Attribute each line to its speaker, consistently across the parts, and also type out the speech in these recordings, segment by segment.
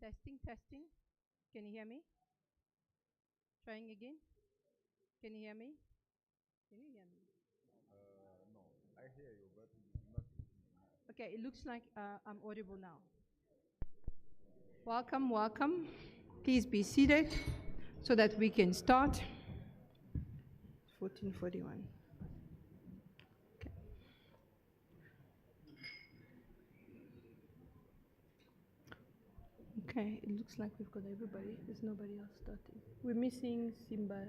Speaker 1: Testing, testing. Can you hear me? Trying again. Can you hear me? Can you hear me?
Speaker 2: No, I hear you, but not.
Speaker 1: Okay, it looks like I'm audible now. Welcome, welcome. Please be seated so that we can start. 1441. Okay, it looks like we've got everybody. There's nobody else starting. We're missing Simba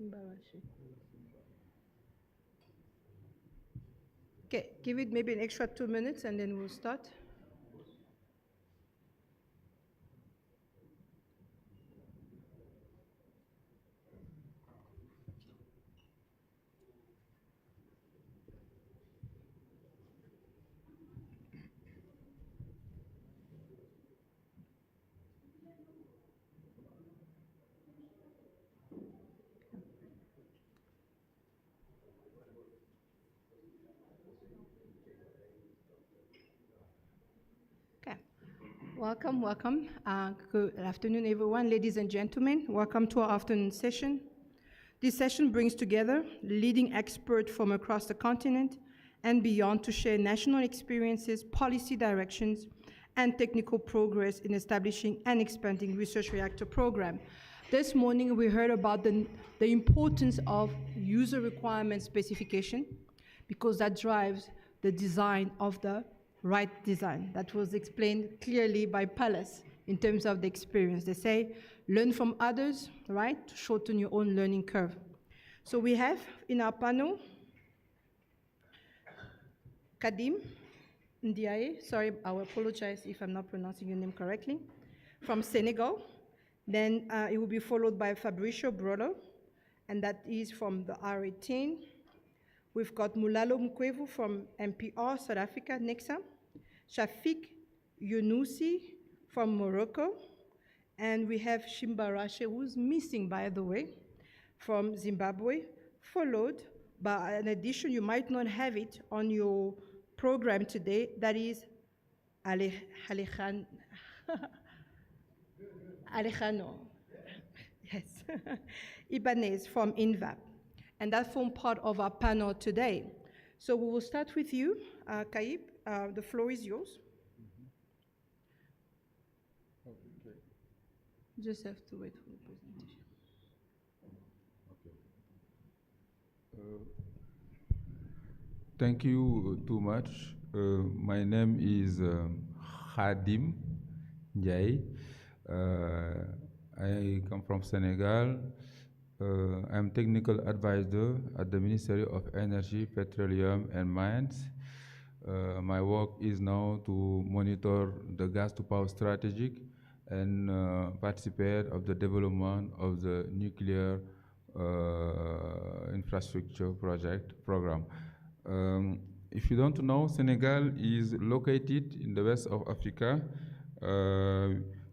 Speaker 1: Rashi. Okay, give it maybe an extra 2 minutes and then we'll start. Okay. Welcome, welcome. Good afternoon, everyone. Ladies and gentlemen, welcome to our afternoon session. This session brings together leading experts from across the continent and beyond to share national experiences, policy directions, and technical progress in establishing and expanding research reactor program. This morning, we heard about the importance of user requirement specification because that drives the design of the right design. That was explained clearly by Palace in terms of the experience. They say, learn from others, right, to shorten your own learning curve. So we have in our panel, Kadim Ndiaye, sorry, I will apologize if I'm not pronouncing your name correctly, from Senegal. Then it will be followed by Fabricio Brolo, and that is from the R18. We've got Mulalo Mkwevu from MPR, South Africa, NEXA. Shafiq Yunusi from Morocco. And we have Shimba Rashe, who's missing, by the way, from Zimbabwe, followed by an addition, you might not have it on your program today, that is Alejandro, yes, Ibanez from INVAP. And that formed part of our panel today. So we will start with you, Kaib. The floor is yours.
Speaker 2: Okay.
Speaker 1: Just have to wait for the presentation.
Speaker 2: Okay. Thank you too much. My name is Khadim Ndiaye. I come from Senegal. I'm technical advisor at the Ministry of Energy, Petroleum and Mines. My work is now to monitor the gas to power strategy and participate of the development of the nuclear infrastructure program. If you don't know, Senegal is located in the west of Africa.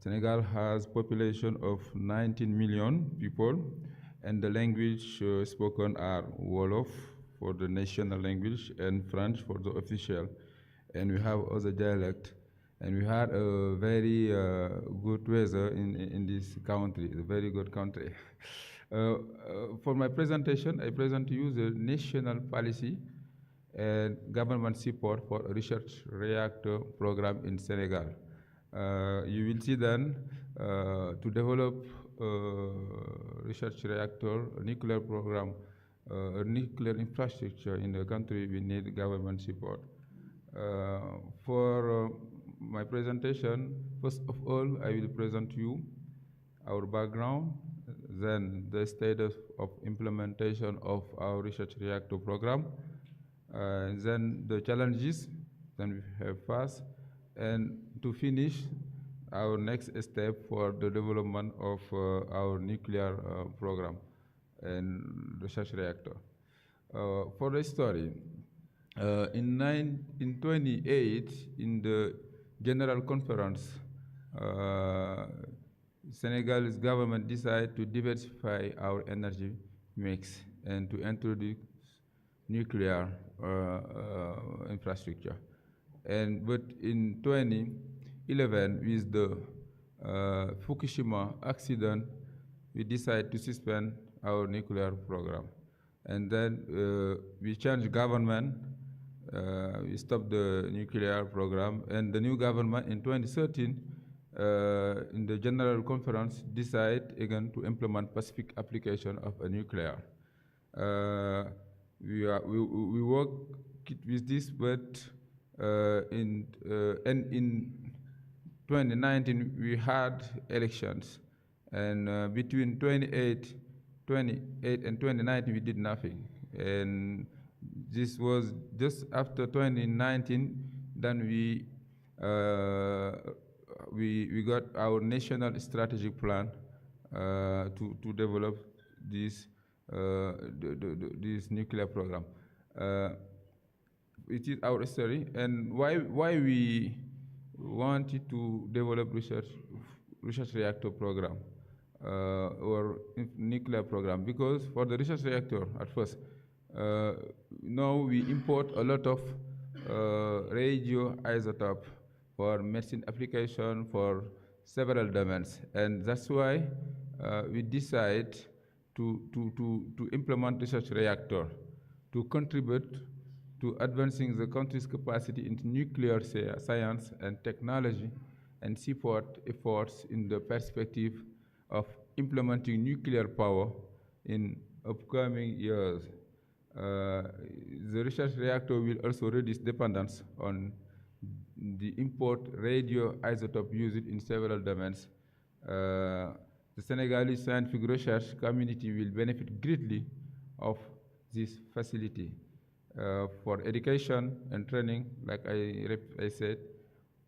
Speaker 2: Senegal has population of 19 million people, and the language spoken are Wolof for the national language and French for the official. And we have other dialect. And we had a very good weather in this country, a very good country. For my presentation, I present to you the national policy and government support for a research reactor program in Senegal. You will see then to develop research reactor, a nuclear program, a nuclear infrastructure in the country, we need government support. For my presentation, first of all, I will present you our background, then the status of implementation of our research reactor program, then the challenges that we have faced, and to finish, our next step for the development of our nuclear program and research reactor. For the story, in 28, in the General Conference, Senegal's government decided to diversify our energy mix and to introduce nuclear infrastructure. But in 2011, with the Fukushima accident, we decided to suspend our nuclear program. And then we changed government, we stopped the nuclear program, and the new government in 2013, in the General Conference, decided again to implement Pacific application of a nuclear. We work with this, but in 2019 we had elections, and between 28 and 2019 we did nothing. And this was just after 2019, then we got our national strategic plan to develop this this nuclear program. It is our story, and why we wanted to develop research reactor program or nuclear program, because for the research reactor at first, now we import a lot of radioisotope for medicine application for several domains, and that's why we decide to implement research reactor to contribute to advancing the country's capacity into nuclear science and technology, and support efforts in the perspective of implementing nuclear power in upcoming years. The research reactor will also reduce dependence on the import radioisotope used in several domains. The Senegalese scientific research community will benefit greatly of this facility for education and training, like I said,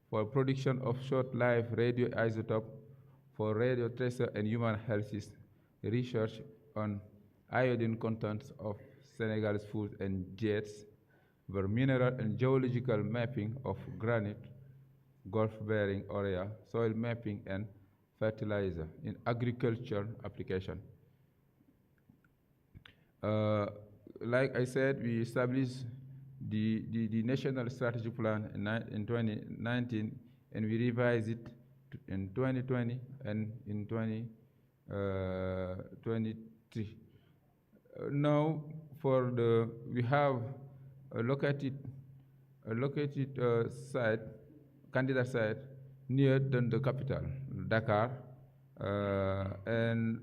Speaker 2: for production of short-lived radioisotope, for radio tracer and human health research on iodine contents of Senegalese food and jets, for mineral and geological mapping of granite, Gulf-bearing area, soil mapping, and fertilizer in agriculture application. Like I said, we established the national strategy plan in 2019, and we revised it in 2020 and in 2023. Now, we have a located site, candidate site, near the capital, Dakar, and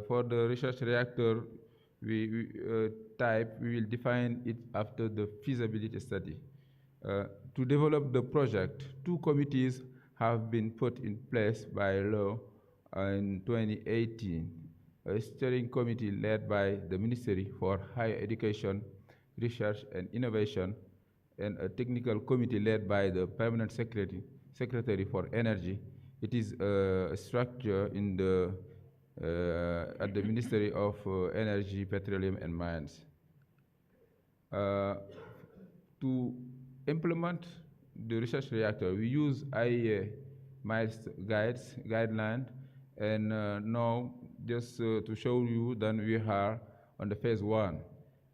Speaker 2: for the research reactor type, we will define it after the feasibility study. To develop the project, 2 committees have been put in place by law in 2018. A steering committee led by the Ministry for Higher Education, Research and Innovation, and a technical committee led by the Permanent Secretary for Energy. It is a structure in at the Ministry of Energy, Petroleum and Mines. To implement the research reactor, we use IEA guideline, and now just to show you, then we are on the phase 1.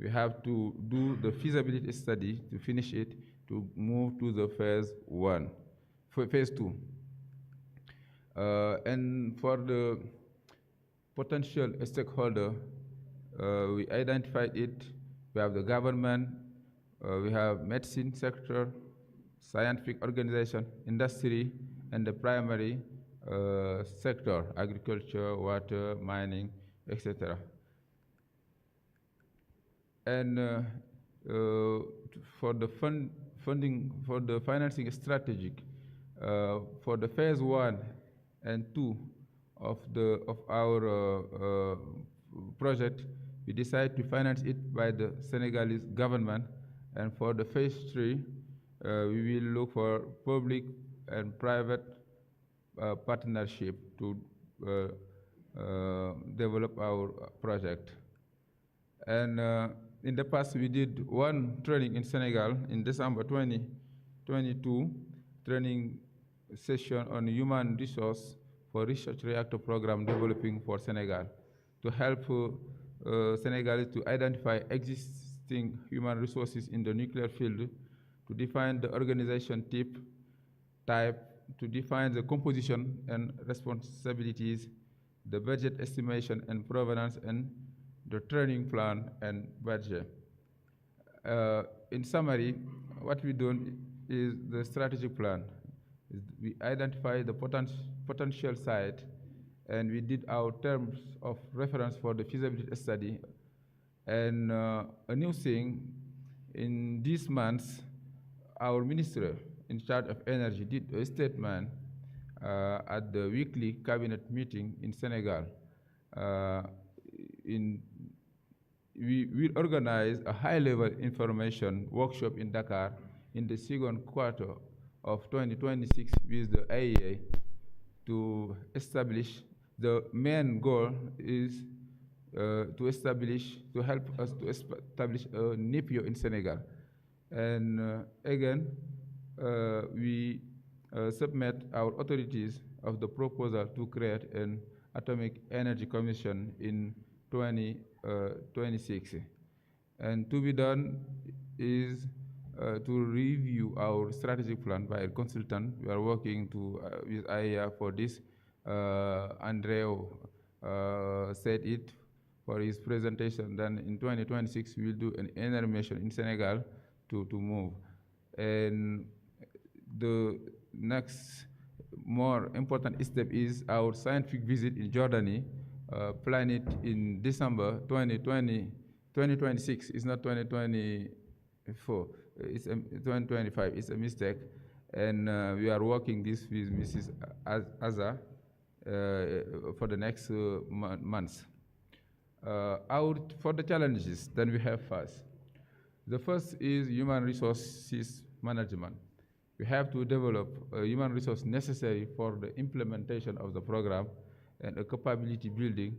Speaker 2: We have to do the feasibility study to finish it, to move to the phase 2. And for the potential stakeholder, we identified it. We have the government, we have medicine sector, scientific organization, industry, and the primary sector, agriculture, water, mining, etc. And for the funding, for the financing strategic, for the phase 1 and 2 of our project, we decided to finance it by the Senegalese government, and for the phase 3, we will look for public and private partnership to develop our project. And in the past, we did 1 training in Senegal in December 2022, training session on human resource for research reactor program developing for Senegal, to help Senegalese to identify existing human resources in the nuclear field, to define the organization type, to define the composition and responsibilities, the budget estimation and provenance, and the training plan and budget. In summary, what we do is the strategic plan. We identify the potential site, and we did our terms of reference for the feasibility study. And a new thing, in these months, our minister in charge of energy did a statement at the weekly cabinet meeting in Senegal. We will organize a high-level information workshop in Dakar in the second quarter of 2026 with the IEA to establish. The main goal is to help us to establish a NIPIO in Senegal. And again, we submit our authorities of the proposal to create an Atomic Energy Commission in 2026. And to be done is to review our strategic plan by a consultant. We are working with IEA for this. Andreu said it for his presentation. Then in 2026, we will do an energy mission in Senegal to move. And the next more important step is our scientific visit in Jordani, planned it in December 2026. It's not 2024, it's 2025, it's a mistake. And we are working this with Mrs. Aza for the next months. For the challenges that we have first. The first is human resources management. We have to develop a human resource necessary for the implementation of the program and a capacity building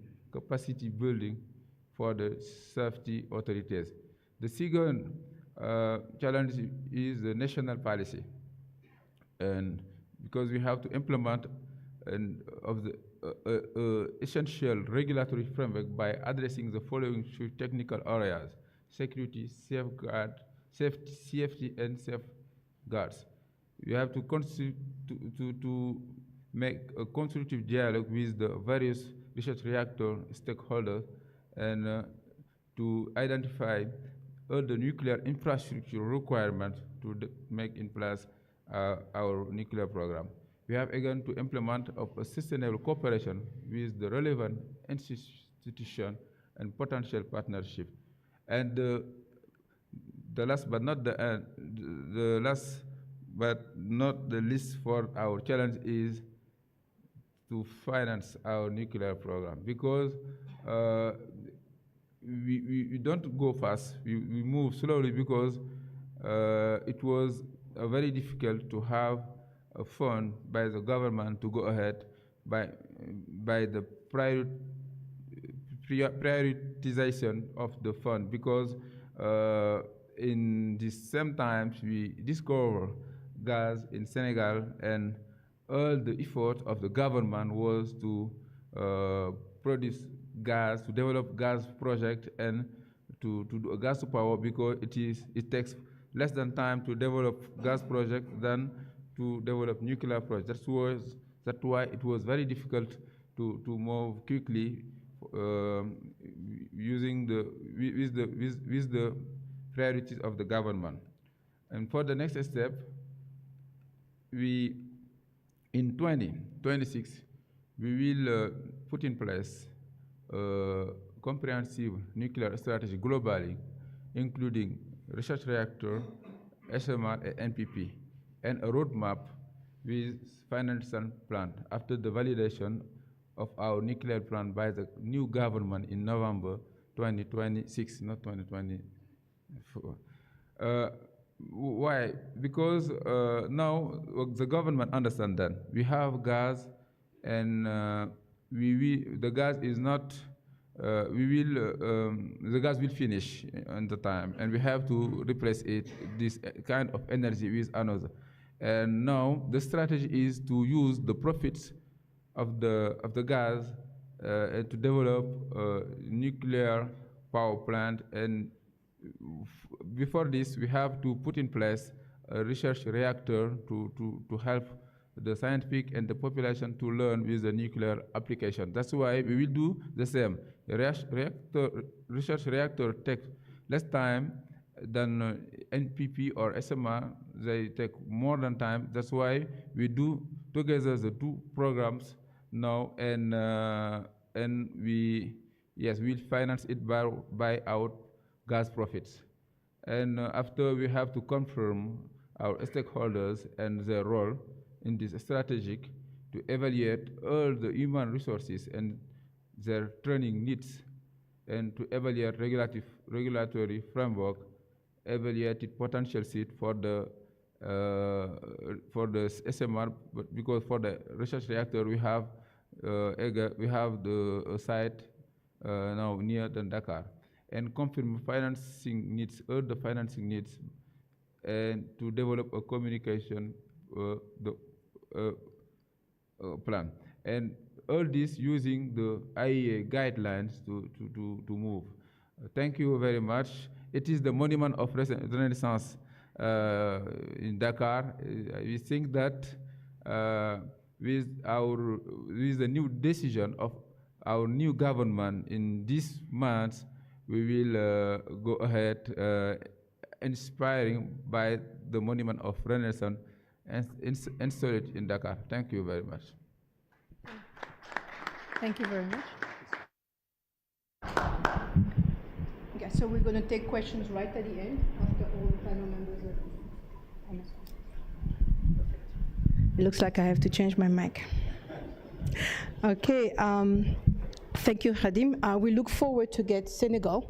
Speaker 2: for the safety authorities. The second challenge is the national policy. And because we have to implement essential regulatory framework by addressing the following technical areas: security, safety, and safeguards. We have to make a constructive dialogue with the various research reactor stakeholders and to identify all the nuclear infrastructure requirements to make in place our nuclear program. We have again to implement a sustainable cooperation with the relevant institution and potential partnership. And the last but not the least for our challenge is to finance our nuclear program, because we don't go fast, we move slowly, because it was very difficult to have a fund by the government to go ahead by the prioritization of the fund, because in the same time we discover gas in Senegal, and all the effort of the government was to produce gas, to develop gas project, and to do a gas to power, because it takes less than time to develop gas project than to develop nuclear projects. That's why it was very difficult to move quickly with the priorities of the government. And for the next step, in 2026, we will put in place a comprehensive nuclear strategy globally, including research reactor, SMR, and NPP, and a roadmap with financial plan after the validation of our nuclear plan by the new government in November 2026, not 2024. Why? Because now the government understands that we have gas, and the gas is not. The gas will finish on the time, and we have to replace this kind of energy with another. And now the strategy is to use the profits of the gas to develop a nuclear power plant. And before this, we have to put in place a research reactor to help the scientific and the population to learn with the nuclear application. That's why we will do the same. Research reactor takes less time than NPP or SMR. They take more than time. That's why we do together the two programs now, and we'll finance it by our gas profits. And after, we have to confirm our stakeholders and their role in this strategic to evaluate all the human resources and their training needs, and to evaluate regulatory framework, evaluated potential seat for the SMR, but because for the research reactor we have the site now near Dakar, and confirm financing needs, all the financing needs, and to develop a communication plan. And all this using the IEA guidelines to move. Thank you very much. It is the monument of Renaissance in Dakar. We think that with the new decision of our new government in this month, we will go ahead inspiring by the monument of Renaissance and install it in Dakar. Thank you very much.
Speaker 1: Thank you very much. Okay, so we're going to take questions right at the end after all the panel members are on the spot. Perfect. It looks like I have to change my mic. Okay, thank you, Khadim. We look forward to get Senegal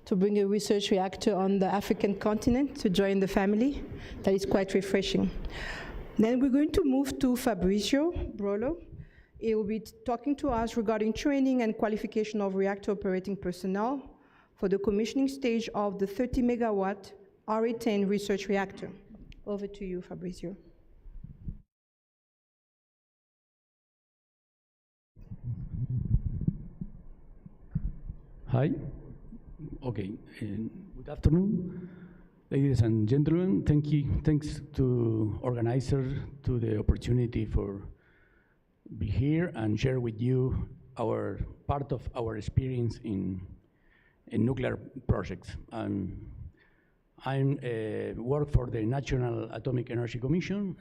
Speaker 1: to bring a research reactor on the African continent to join the family. That is quite refreshing. Then we're going to move to Fabrizio Brolo. He will be talking to us regarding training and qualification of reactor operating personnel for the commissioning stage of the 30 megawatt RA10 research reactor. Over to you, Fabrizio.
Speaker 3: Hi. Okay. Good afternoon, ladies and gentlemen. Thanks to organizers to the opportunity for be here and share with you our part of our experience in nuclear projects. I work for the National Atomic Energy Commission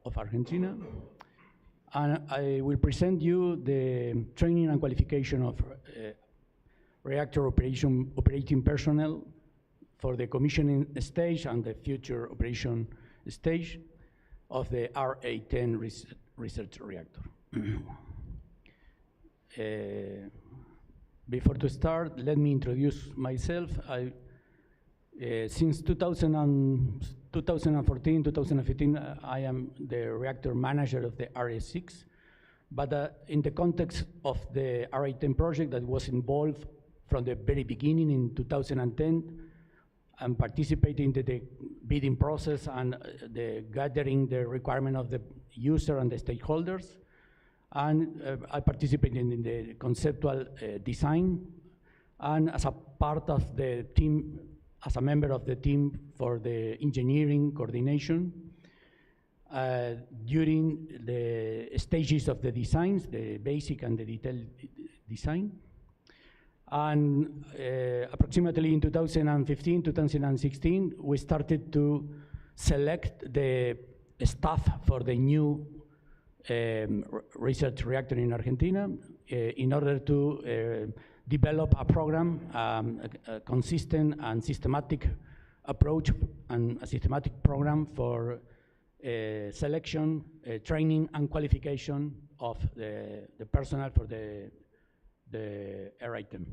Speaker 3: of Argentina, and I will present you the training and qualification of reactor operating personnel for the commissioning stage and the future operation stage of the RA10 research reactor. Before to start, let me introduce myself. Since 2014, 2015, I am the reactor manager of the RA6, but in the context of the RA10 project that was involved from the very beginning in 2010, I'm participating in the bidding process and the gathering the requirement of the user and the stakeholders. And I participated in the conceptual design, and as a part of the team, as a member of the team for the engineering coordination, during the stages of the designs, the basic and the detailed design. And approximately in 2015, 2016, we started to select the staff for the new research reactor in Argentina in order to develop a program, a consistent and systematic approach and a systematic program for selection, training and qualification of the personnel for the RA10.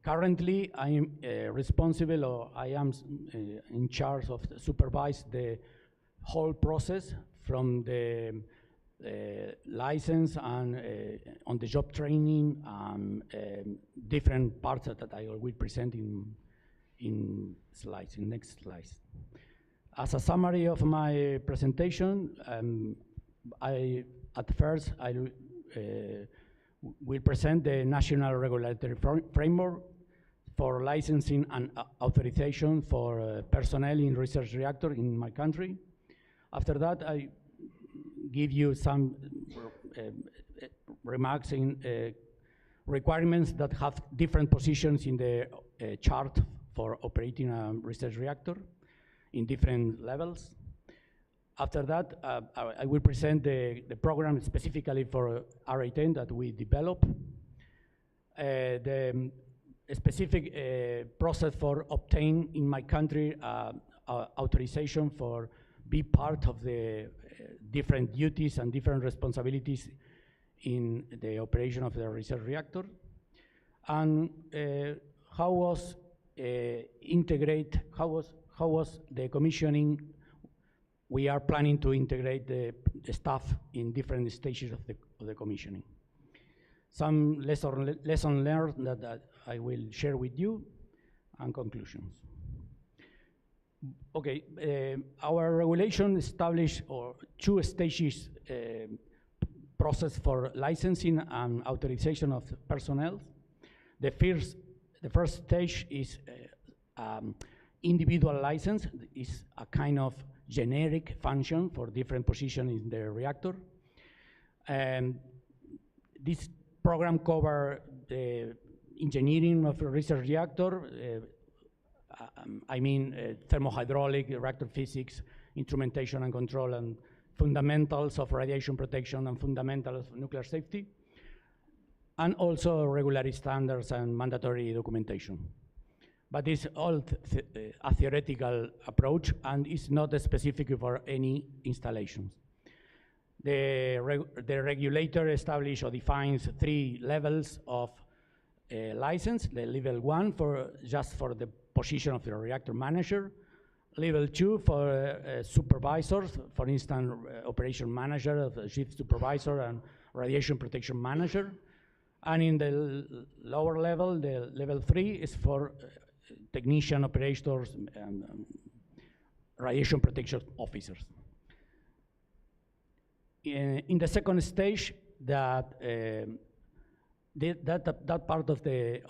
Speaker 3: Currently, I am responsible, or I am in charge of supervise the whole process from the license and on-the-job training, different parts that I will present in slides, in next slides. As a summary of my presentation, at first I will present the national regulatory framework for licensing and authorization for personnel in research reactor in my country. After that, I give you some remarks in requirements that have different positions in the chart for operating a research reactor in different levels. After that, I will present the program specifically for RA10 that we develop. The specific process for obtaining in my country authorization for be part of the different duties and different responsibilities in the operation of the research reactor. And how was the commissioning? We are planning to integrate the staff in different stages of the commissioning. Some lesson learned that I will share with you, and conclusions. Okay, our regulation established two stages process for licensing and authorization of personnel. The first stage is individual license. Is a kind of generic function for different positions in the reactor. And this program covers the engineering of a research reactor, thermohydraulic, reactor physics, instrumentation and control, and fundamentals of radiation protection and fundamentals of nuclear safety, and also regulatory standards and mandatory documentation. But it's all a theoretical approach and is not specific for any installations. The regulator establishes or defines 3 levels of license. The level 1 just for the position of the reactor manager. Level 2 for supervisors, for instance, operation manager, chief supervisor, and radiation protection manager. And in the lower level, the level 3 is for technician, operators, and radiation protection officers. In the second stage, that part of the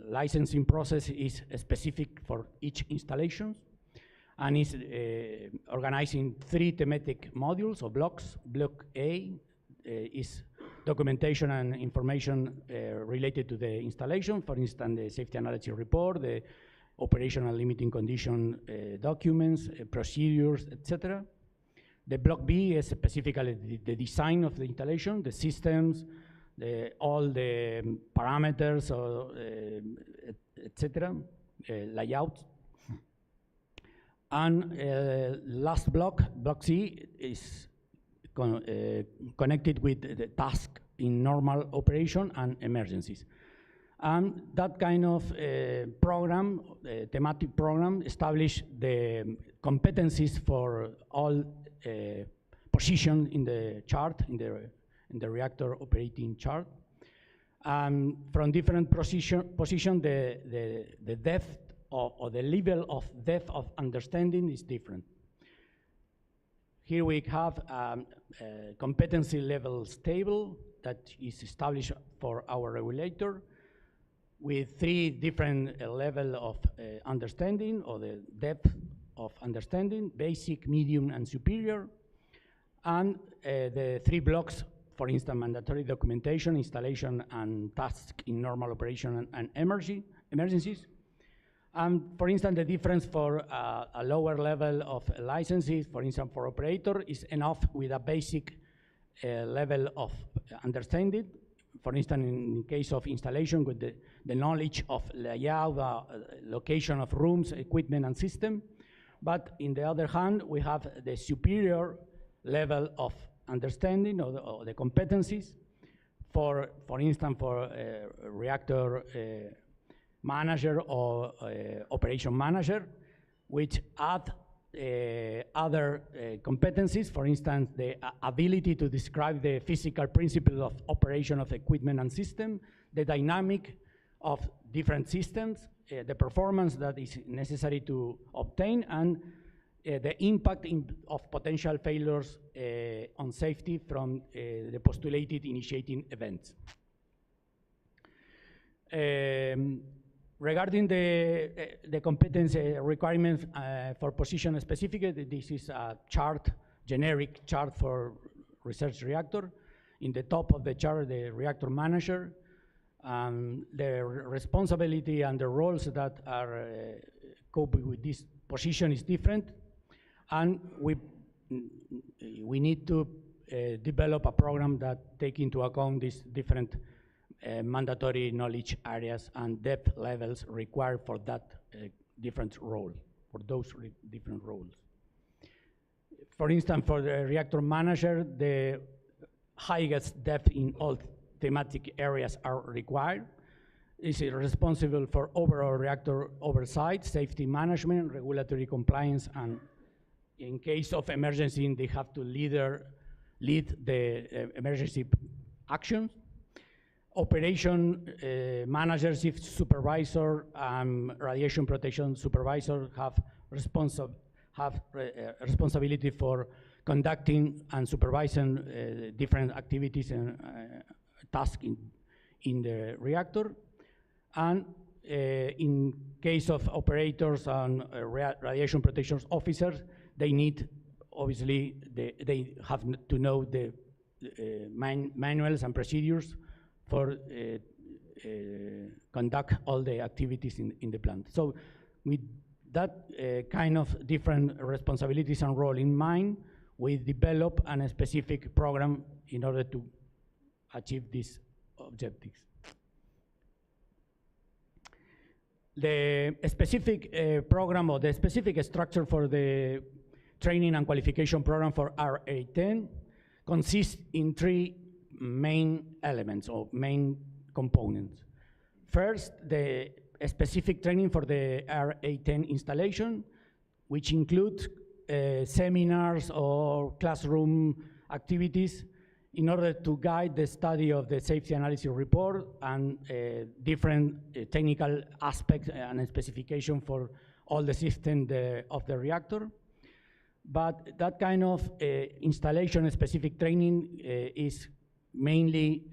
Speaker 3: licensing process is specific for each installation, and is organized in 3 thematic modules or blocks. Block A is documentation and information related to the installation, for instance, the safety analysis report, the operational limiting condition documents, procedures, etc. The block B is specifically the design of the installation, the systems, all the parameters, etc., layout. And last block, block C, is connected with the task in normal operation and emergencies. And that kind of program, thematic program, established the competencies for all positions in the chart, in the reactor operating chart. From different position, the depth or the level of depth of understanding is different. Here we have a competency levels table that is established for our regulator with 3 different levels of understanding, or the depth of understanding: basic, medium, and superior. And the 3 blocks, for instance, mandatory documentation, installation, and task in normal operation and emergencies. For instance, the difference for a lower level of licenses, for instance, for operator, is enough with a basic level of understanding. For instance, in case of installation, with the knowledge of layout, location of rooms, equipment, and system. But in the other hand, we have the superior level of understanding or the competencies for instance, for reactor manager or operation manager, which add other competencies, for instance, the ability to describe the physical principles of operation of equipment and system, the dynamic of different systems, the performance that is necessary to obtain, and the impact of potential failures on safety from the postulated initiating events. Regarding the competence requirements for position specific, this is a chart, generic chart for research reactor. In the top of the chart, the reactor manager, the responsibility and the roles that are coping with this position is different, and we need to develop a program that take into account these different mandatory knowledge areas and depth levels required for that different role, for those different roles. For instance, for the reactor manager, the highest depth in all thematic areas are required. Is responsible for overall reactor oversight, safety management, regulatory compliance, and in case of emergency, they have to lead the emergency actions. Operation manager, shift supervisor, radiation protection supervisor have responsibility for conducting and supervising different activities and tasks in the reactor. And in case of operators and radiation protection officers, they need, obviously, they have to know the manuals and procedures for conduct all the activities in the plant. So with that kind of different responsibilities and role in mind, we develop a specific program in order to achieve these objectives. The specific program or the specific structure for the training and qualification program for RA10 consists in three main elements or main components. First, the specific training for the RA10 installation, which includes seminars or classroom activities in order to guide the study of the safety analysis report and different technical aspects and specification for all the system of the reactor. But that kind of installation specific training is mainly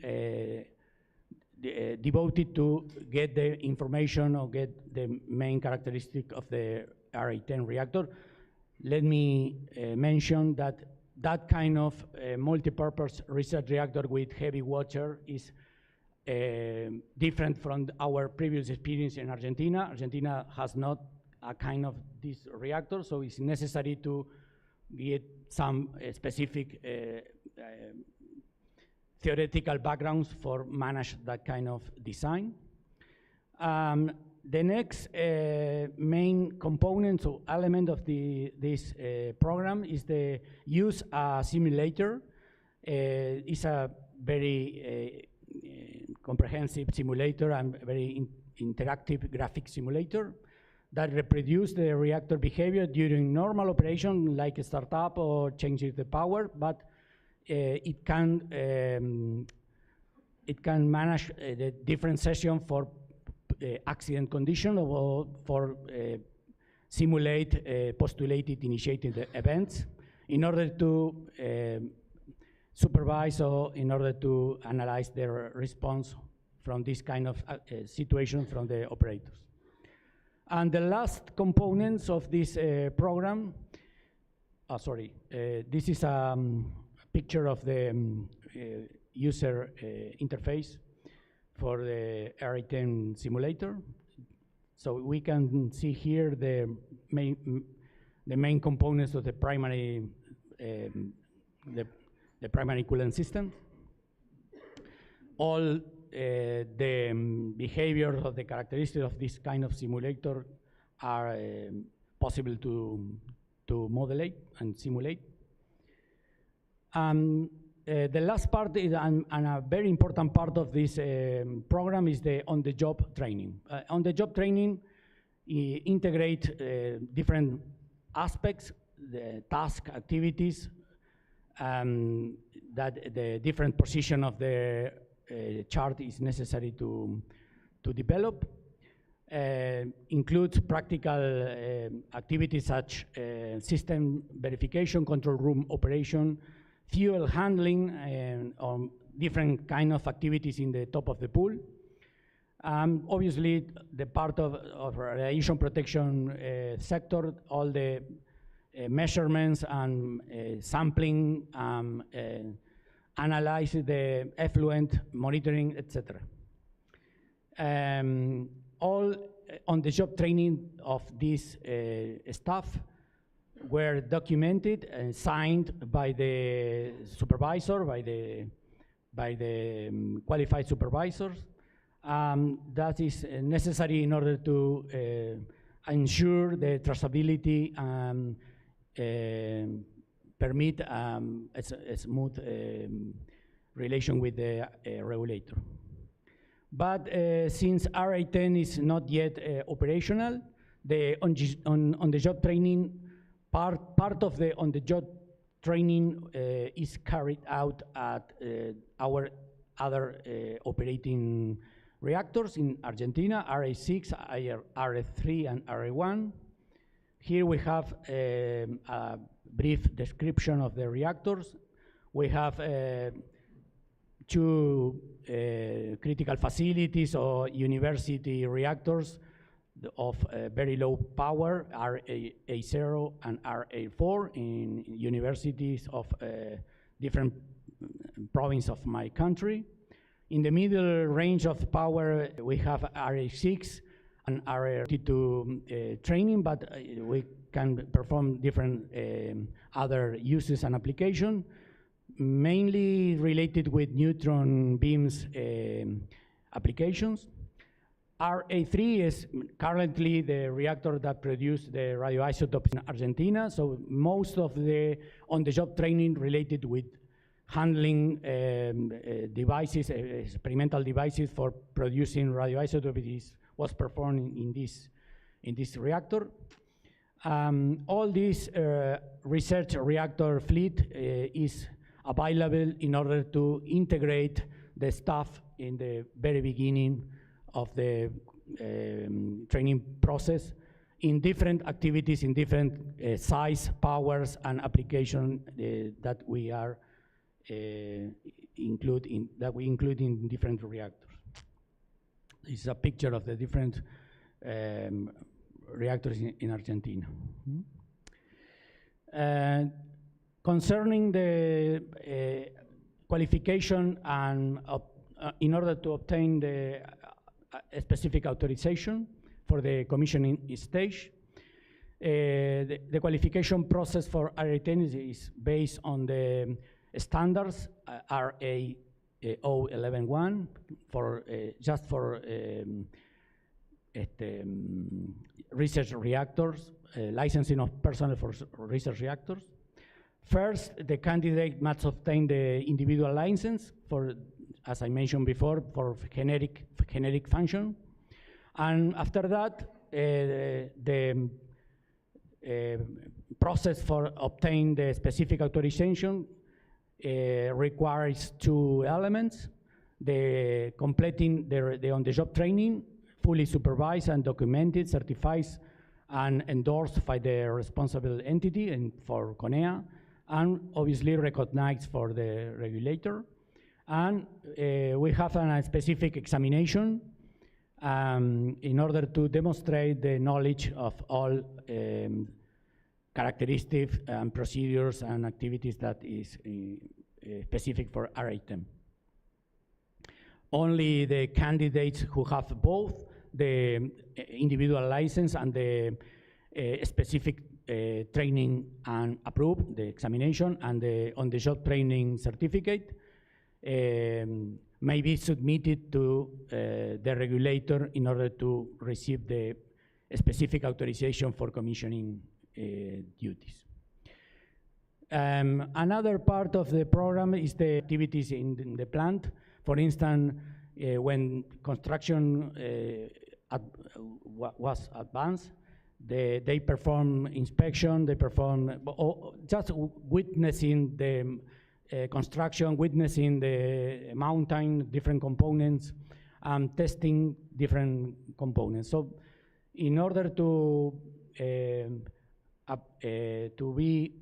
Speaker 3: devoted to get the information or get the main characteristic of the RA10 reactor. Let me mention that that kind of multi-purpose research reactor with heavy water is different from our previous experience in Argentina. Argentina has not a kind of this reactor, so it's necessary to get some specific theoretical backgrounds for manage that kind of design. The next main component or element of this program is the use simulator. It's a very comprehensive simulator and very interactive graphic simulator that reproduce the reactor behavior during normal operation like a startup or changing the power, but it can manage the different session for accident condition or for simulate postulated initiating the events in order to supervise or in order to analyze their response from this kind of situation from the operators. And the last components of this program, this is a picture of the user interface for the RA10 simulator. So we can see here the main components of the primary the primary coolant system. All the behavior of the characteristics of this kind of simulator are possible to modulate and simulate. The last part is, and a very important part of this program is the on-the-job training. On-the-job training integrate different aspects, the task activities, that the different position of the chart is necessary to develop. Includes practical activities such system verification, control room operation, fuel handling, and different kind of activities in the top of the pool. Obviously, the part of radiation protection sector, all the measurements and sampling, analyze the effluent, monitoring, etc. All on-the-job training of this staff were documented and signed by the supervisor, by the qualified supervisors. That is necessary in order to ensure the traceability and permit a smooth relation with the regulator. But since RA10 is not yet operational, the on-the-job training, part of the on-the-job training is carried out at our other operating reactors in Argentina, RA6, RA3, and RA1. Here we have a brief description of the reactors. We have two critical facilities or university reactors of very low power, RA0 and RA4 in universities of different provinces of my country. In the middle range of power, we have RA6 and RA32 training, but we can perform different other uses and application, mainly related with neutron beams applications. RA3 is currently the reactor that produces the radioisotopes in Argentina, so most of the on-the-job training related with handling devices, experimental devices for producing radioisotopes was performed in this reactor. All this research reactor fleet is available in order to integrate the staff in the very beginning of the training process in different activities, in different size, powers, and application that we are include in different reactors. This is a picture of the different reactors in Argentina. Concerning the qualification and in order to obtain the specific authorization for the commissioning stage, the qualification process for RA10 is based on the standards RA011 for just for research reactors, licensing of personnel for research reactors. First, the candidate must obtain the individual license for, as I mentioned before, for generic function. And after that, the process for obtaining the specific authorization requires two elements: the completing the on-the-job training, fully supervised and documented, certified and endorsed by the responsible entity and for CONEA, and obviously recognized for the regulator. And we have a specific examination in order to demonstrate the knowledge of all characteristics and procedures and activities that is specific for RA10. Only the candidates who have both the individual license and the specific training and approved, the examination and the on-the-job training certificate may be submitted to the regulator in order to receive the specific authorization for commissioning duties. Another part of the program is the activities in the plant. For instance, when construction was advanced, they perform inspection, they perform just witnessing the construction, witnessing the mounting different components, testing different components. So in order to be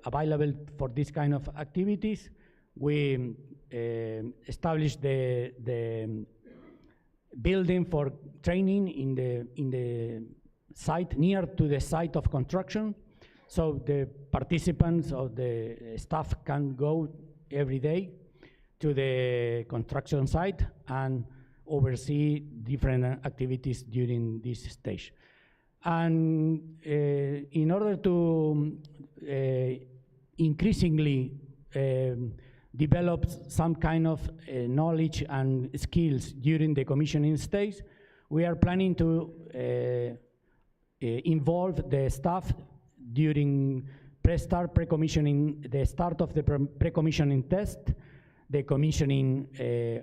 Speaker 3: available for this kind of activities, we established the building for training in the site, near to the site of construction. So the participants or the staff can go every day to the construction site and oversee different activities during this stage. And in order to increasingly develop some kind of knowledge and skills during the commissioning stage, we are planning to involve the staff during pre-commissioning, the start of the pre-commissioning test, the commissioning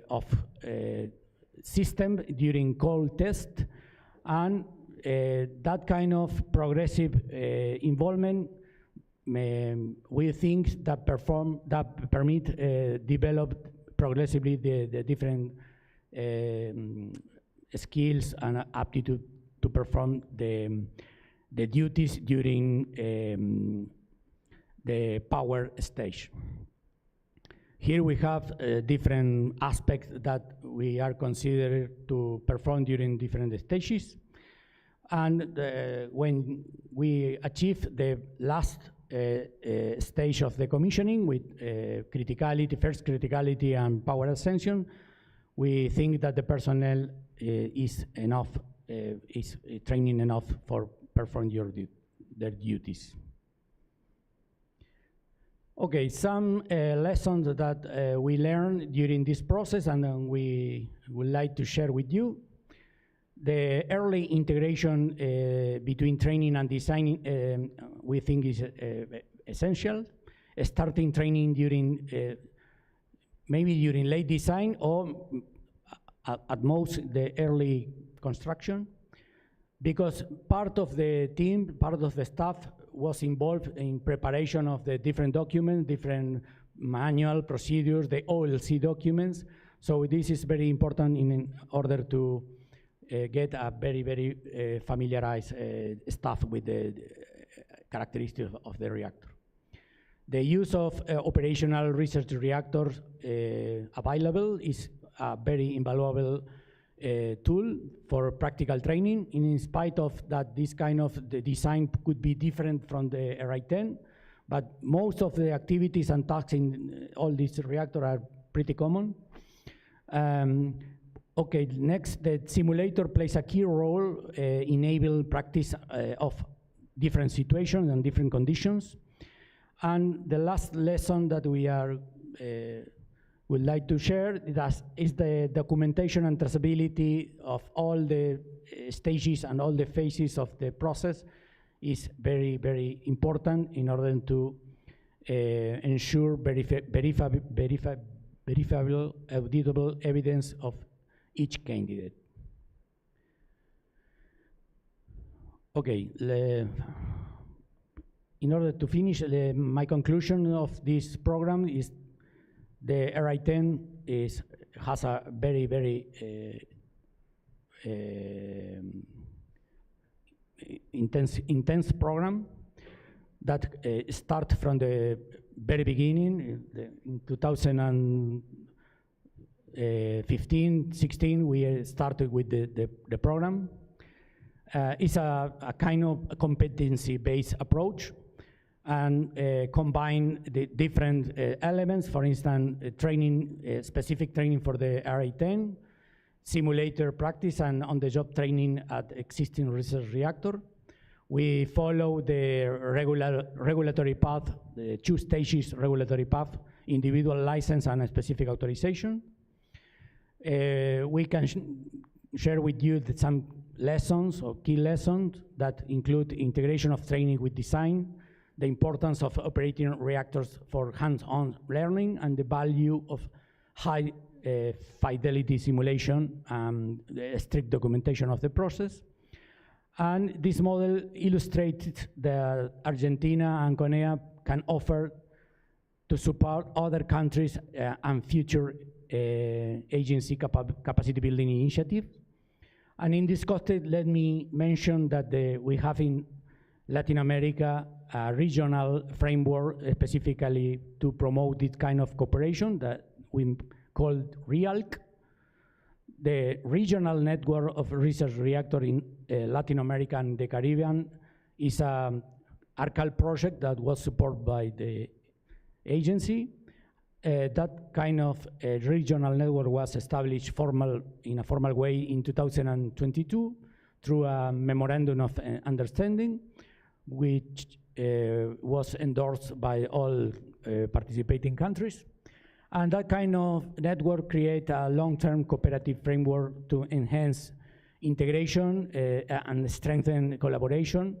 Speaker 3: of system during cold test, and that kind of progressive involvement we think that permit develop progressively the different skills and aptitude to perform the duties during the power stage. Here we have different aspects that we are considered to perform during different stages. And when we achieve the last stage of the commissioning with criticality, first criticality and power ascension, we think that the personnel is enough, is training enough for performing their duties. Okay, some lessons that we learned during this process and we would like to share with you. The early integration between training and design we think is essential. Starting training during, maybe during late design or at most the early construction, because part of the team, part of the staff was involved in preparation of the different documents, different manual procedures, the OLC documents. So this is very important in order to get a very, very familiarized staff with the characteristics of the reactor. The use of operational research reactors available is a very invaluable tool for practical training. In spite of that, this kind of the design could be different from the RI-10, but most of the activities and tasks in all these reactors are pretty common. Okay, next, the simulator plays a key role, enable practice of different situations and different conditions. And the last lesson that we are would like to share is the documentation and traceability of all the stages and all the phases of the process is very, very important in order to ensure verifiable, auditable evidence of each candidate. Okay, in order to finish, my conclusion of this program is the RI-10 has a very, very intense program that starts from the very beginning. In 2015-16, we started with the program. It's a kind of competency-based approach and combine the different elements, for instance, training, specific training for the RI-10, simulator practice and on-the-job training at existing research reactor. We follow the regulatory path, the 2 stages regulatory path, individual license and a specific authorization. We can share with you some lessons or key lessons that include integration of training with design, the importance of operating reactors for hands-on learning, and the value of high fidelity simulation and strict documentation of the process. And this model illustrates that Argentina and CONEA can offer to support other countries and future agency capacity building initiative. And in this context, let me mention that we have in Latin America a regional framework specifically to promote this kind of cooperation that we call REALC, The regional network of research reactor in Latin America and the Caribbean is a ARCAL project that was supported by the agency. That kind of regional network was established in a formal way in 2022 through a memorandum of understanding, which was endorsed by all participating countries. And that kind of network creates a long-term cooperative framework to enhance integration and strengthen collaboration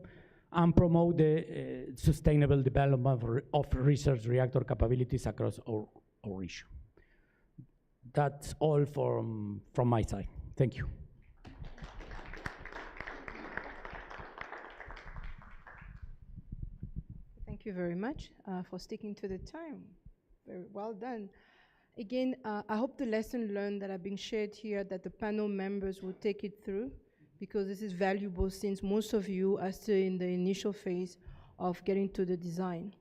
Speaker 3: and promote the sustainable development of research reactor capabilities across our region. That's all from my side. Thank you.
Speaker 1: Thank you very much for sticking to the time. Very well done. Again, I hope the lesson learned that are being shared here, that the panel members will take it through, because this is valuable since most of you are still in the initial phase of getting to the design.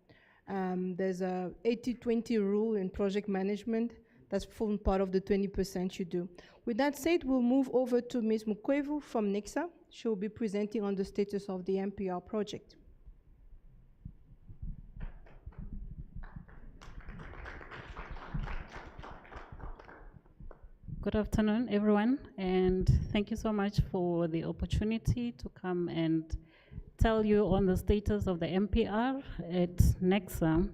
Speaker 1: There's a 80-20 rule in project management that's formed part of the 20% you do. With that said, we'll move over to Ms. Mukwevu from NECSA. She will be presenting on the status of the MPR project.
Speaker 4: Good afternoon, everyone, and thank you so much for the opportunity to come and tell you on the status of the MPR at NECSA.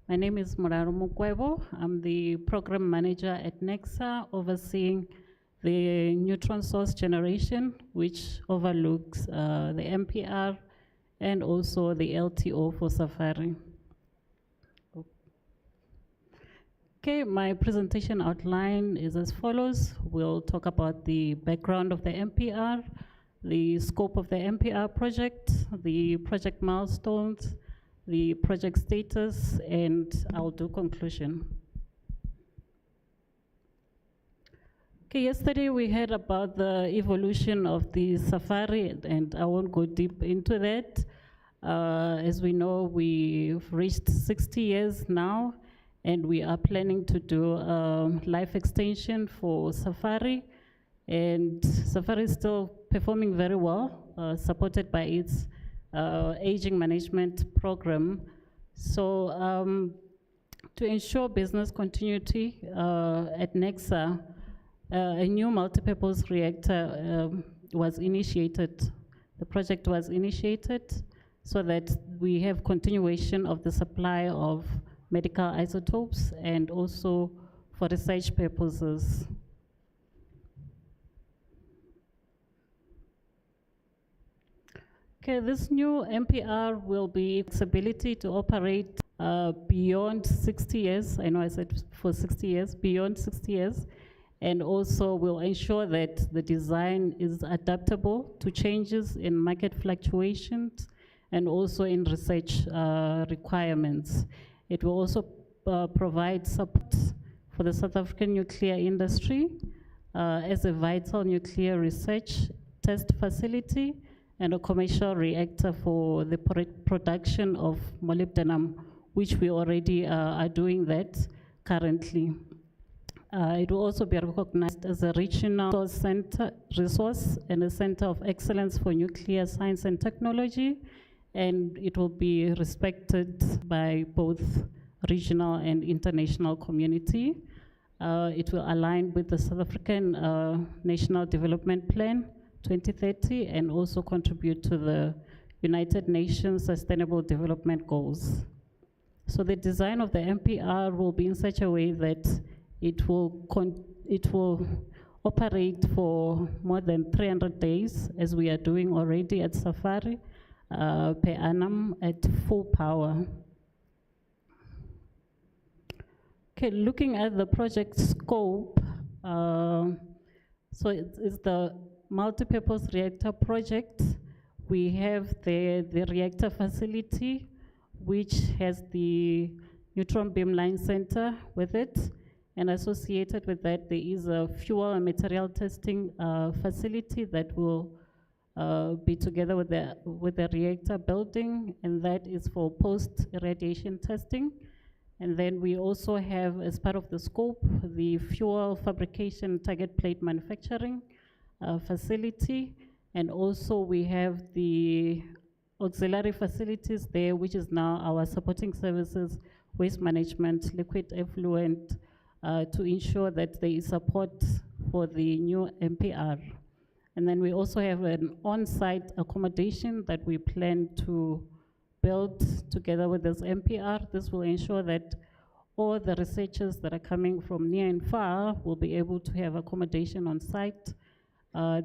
Speaker 4: My name is Moraro Mukwevu. I'm the program manager at NECSA, overseeing the neutron source generation, which overlooks the MPR and also the LTO for Safari. Okay, my presentation outline is as follows. We'll talk about the background of the MPR, the scope of the MPR project, the project milestones, the project status, and I'll do conclusion. Okay, yesterday we heard about the evolution of the Safari, and I won't go deep into that. As we know, we've reached 60 years now, and we are planning to do a life extension for Safari. And Safari is still performing very well, supported by its aging management program. So to ensure business continuity at NECSA, a new multipurpose reactor was initiated. The project was initiated so that we have continuation of the supply of medical isotopes and also for research purposes. Okay, this new MPR will be flexibility to operate beyond 60 years. I know I said for 60 years, beyond 60 years, and also will ensure that the design is adaptable to changes in market fluctuations and also in research requirements. It will also provide support for the South African nuclear industry as a vital nuclear research test facility and a commercial reactor for the production of molybdenum, which we already are doing that currently. It will also be recognized as a regional resource and a center of excellence for nuclear science and technology, and it will be respected by both regional and international community. It will align with the South African National Development Plan 2030 and also contribute to the United Nations Sustainable Development Goals. So the design of the MPR will be in such a way that it will operate for more than 300 days, as we are doing already at Safari, per annum at full power. Okay, looking at the project scope, so it's the multipurpose reactor project. We have the reactor facility, which has the neutron beamline center with it, and associated with that, there is a fuel and material testing facility that will be together with the reactor building, and that is for post-irradiation testing. And then we also have, as part of the scope, the fuel fabrication target plate manufacturing facility. And also we have the auxiliary facilities there, which is now our supporting services, waste management, liquid effluent, to ensure that there is support for the new MPR. And then we also have an on-site accommodation that we plan to build together with this MPR. This will ensure that all the researchers that are coming from near and far will be able to have accommodation on site.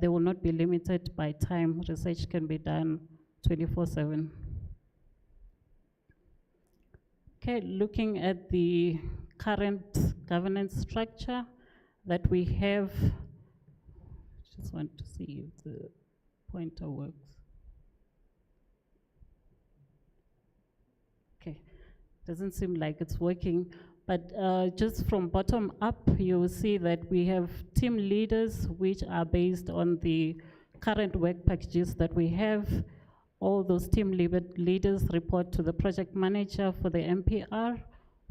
Speaker 4: They will not be limited by time. Research can be done 24/7. Okay, looking at the current governance structure that we have, just want to see if the pointer works. Okay, doesn't seem like it's working, but just from bottom up, you will see that we have team leaders which are based on the current work packages that we have. All those team leaders report to the project manager for the MPR,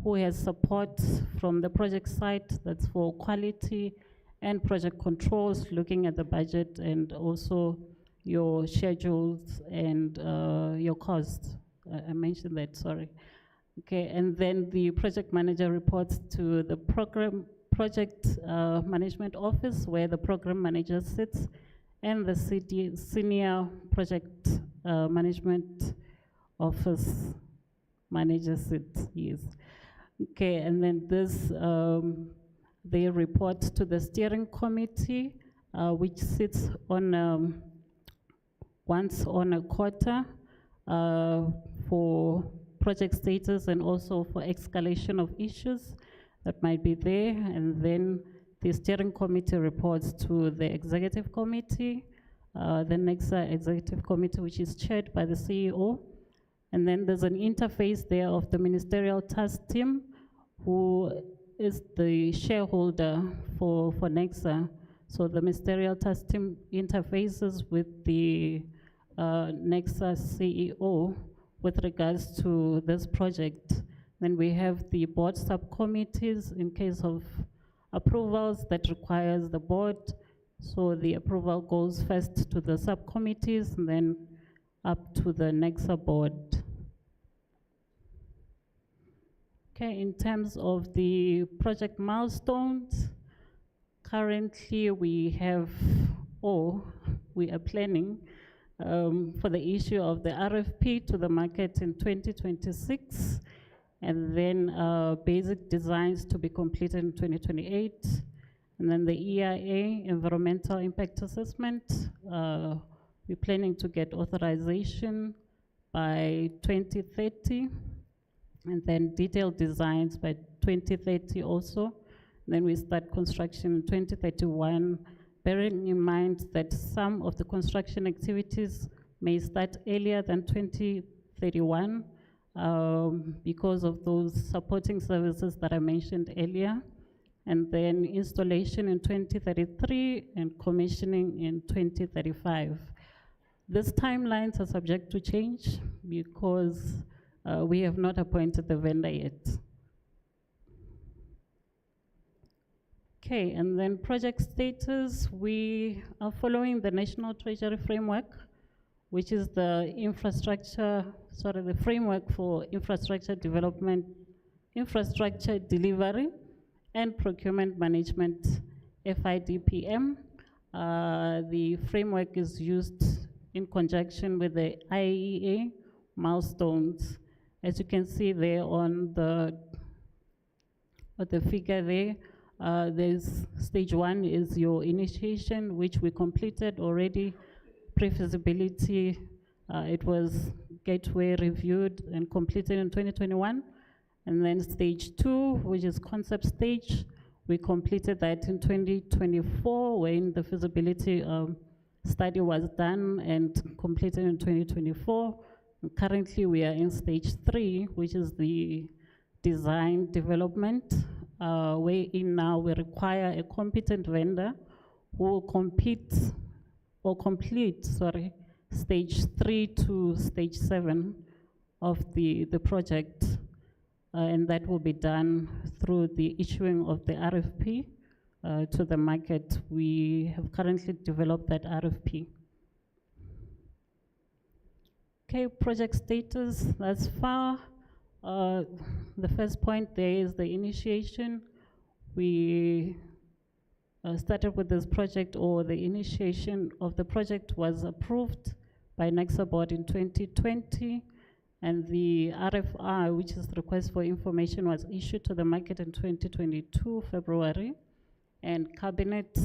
Speaker 4: who has support from the project site, that's for quality and project controls, looking at the budget and also your schedules and your costs. I mentioned that, sorry. Okay, and then the project manager reports to the project management office, where the program manager sits, and the senior project management office manager sits, yes. Okay, and then this, they report to the steering committee, which sits on once on a quarter for project status and also for escalation of issues that might be there. And then the steering committee reports to the executive committee, the next executive committee, which is chaired by the CEO. And then there's an interface there of the ministerial task team, who is the shareholder for Nexa. So the ministerial task team interfaces with the Nexa CEO with regards to this project. Then we have the board subcommittees in case of approvals that requires the board. So the approval goes first to the subcommittees and then up to the Nexa board. Okay, in terms of the project milestones, currently we have, we are planning for the issue of the RFP to the market in 2026, and then basic designs to be completed in 2028, and then the EIA, Environmental Impact Assessment, we're planning to get authorization by 2030, and then detailed designs by 2030 also. And then we start construction in 2031, bearing in mind that some of the construction activities may start earlier than 2031 because of those supporting services that I mentioned earlier. And then installation in 2033 and commissioning in 2035. These timelines are subject to change because we have not appointed the vendor yet. Okay, and then project status, we are following the National Treasury Framework, which is the the framework for infrastructure development, infrastructure delivery, and procurement management, FIDPM. The framework is used in conjunction with the IEA milestones. As you can see there on the figure there, there's stage 1 is your initiation, which we completed already, pre-feasibility. It was gateway reviewed and completed in 2021. And then stage 2, which is concept stage, we completed that in 2024 when the feasibility study was done and completed in 2024. And currently we are in stage 3, which is the design development, wherein now we require a competent vendor who will complete stage 3 to stage 7 of the project. and that will be done through the issuing of the RFP to the market. We have currently developed that RFP. Okay, project status thus far. The first point there is the initiation. We started with this project, or the initiation of the project was approved by NEXA board in 2020, and the RFI, which is the request for information, was issued to the market in 2022, February, and Cabinet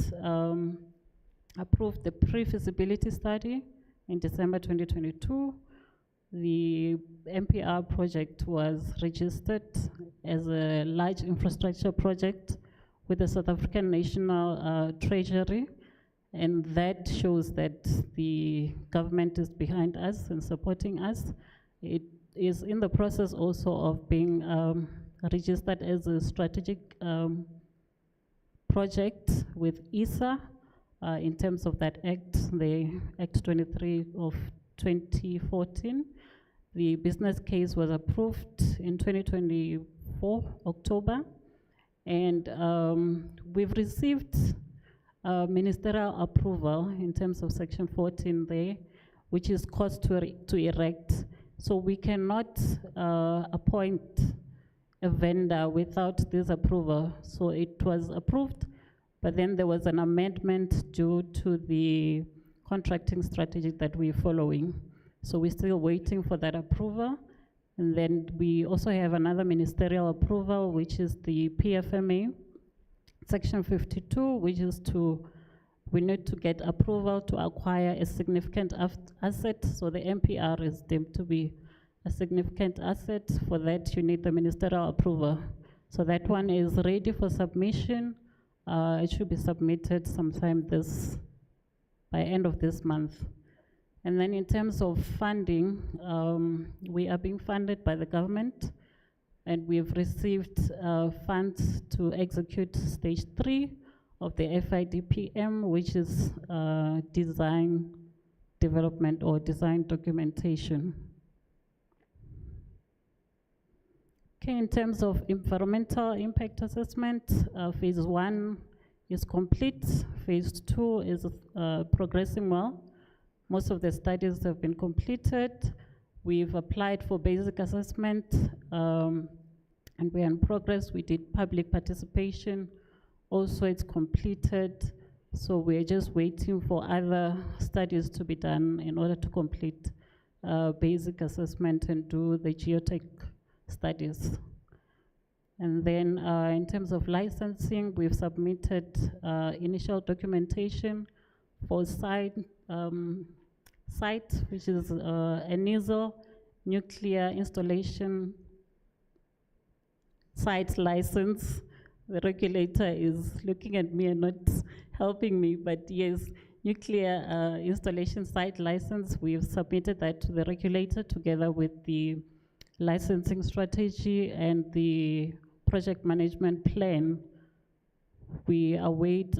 Speaker 4: approved the pre-feasibility study in December 2022. The MPR project was registered as a large infrastructure project with the South African National Treasury, and that shows that the government is behind us and supporting us. It is in the process also of being registered as a strategic project with ESA in terms of that act, the Act 23 of 2014. The business case was approved in 2024, October, and we've received ministerial approval in terms of Section 14 there, which is cost to erect. So we cannot appoint a vendor without this approval. So it was approved, but then there was an amendment due to the contracting strategy that we're following. So we're still waiting for that approval. And then we also have another ministerial approval, which is the PFMA, Section 52, which is we need to get approval to acquire a significant asset. So the MPR is deemed to be a significant asset. For that, you need the ministerial approval. So that one is ready for submission. It should be submitted sometime by end of this month. And then in terms of funding, we are being funded by the government, and we've received funds to execute stage 3 of the FIDPM, which is design development or design documentation. Okay, in terms of environmental impact assessment, phase 1 is complete. Phase 2 is progressing well. Most of the studies have been completed. We've applied for basic assessment, and we're in progress. We did public participation. Also, it's completed. So we're just waiting for other studies to be done in order to complete basic assessment and do the geotech studies. And then in terms of licensing, we've submitted initial documentation for site, which is a NISL, nuclear installation site license. The regulator is looking at me and not helping me, but yes, nuclear installation site license, we've submitted that to the regulator together with the licensing strategy and the project management plan. We await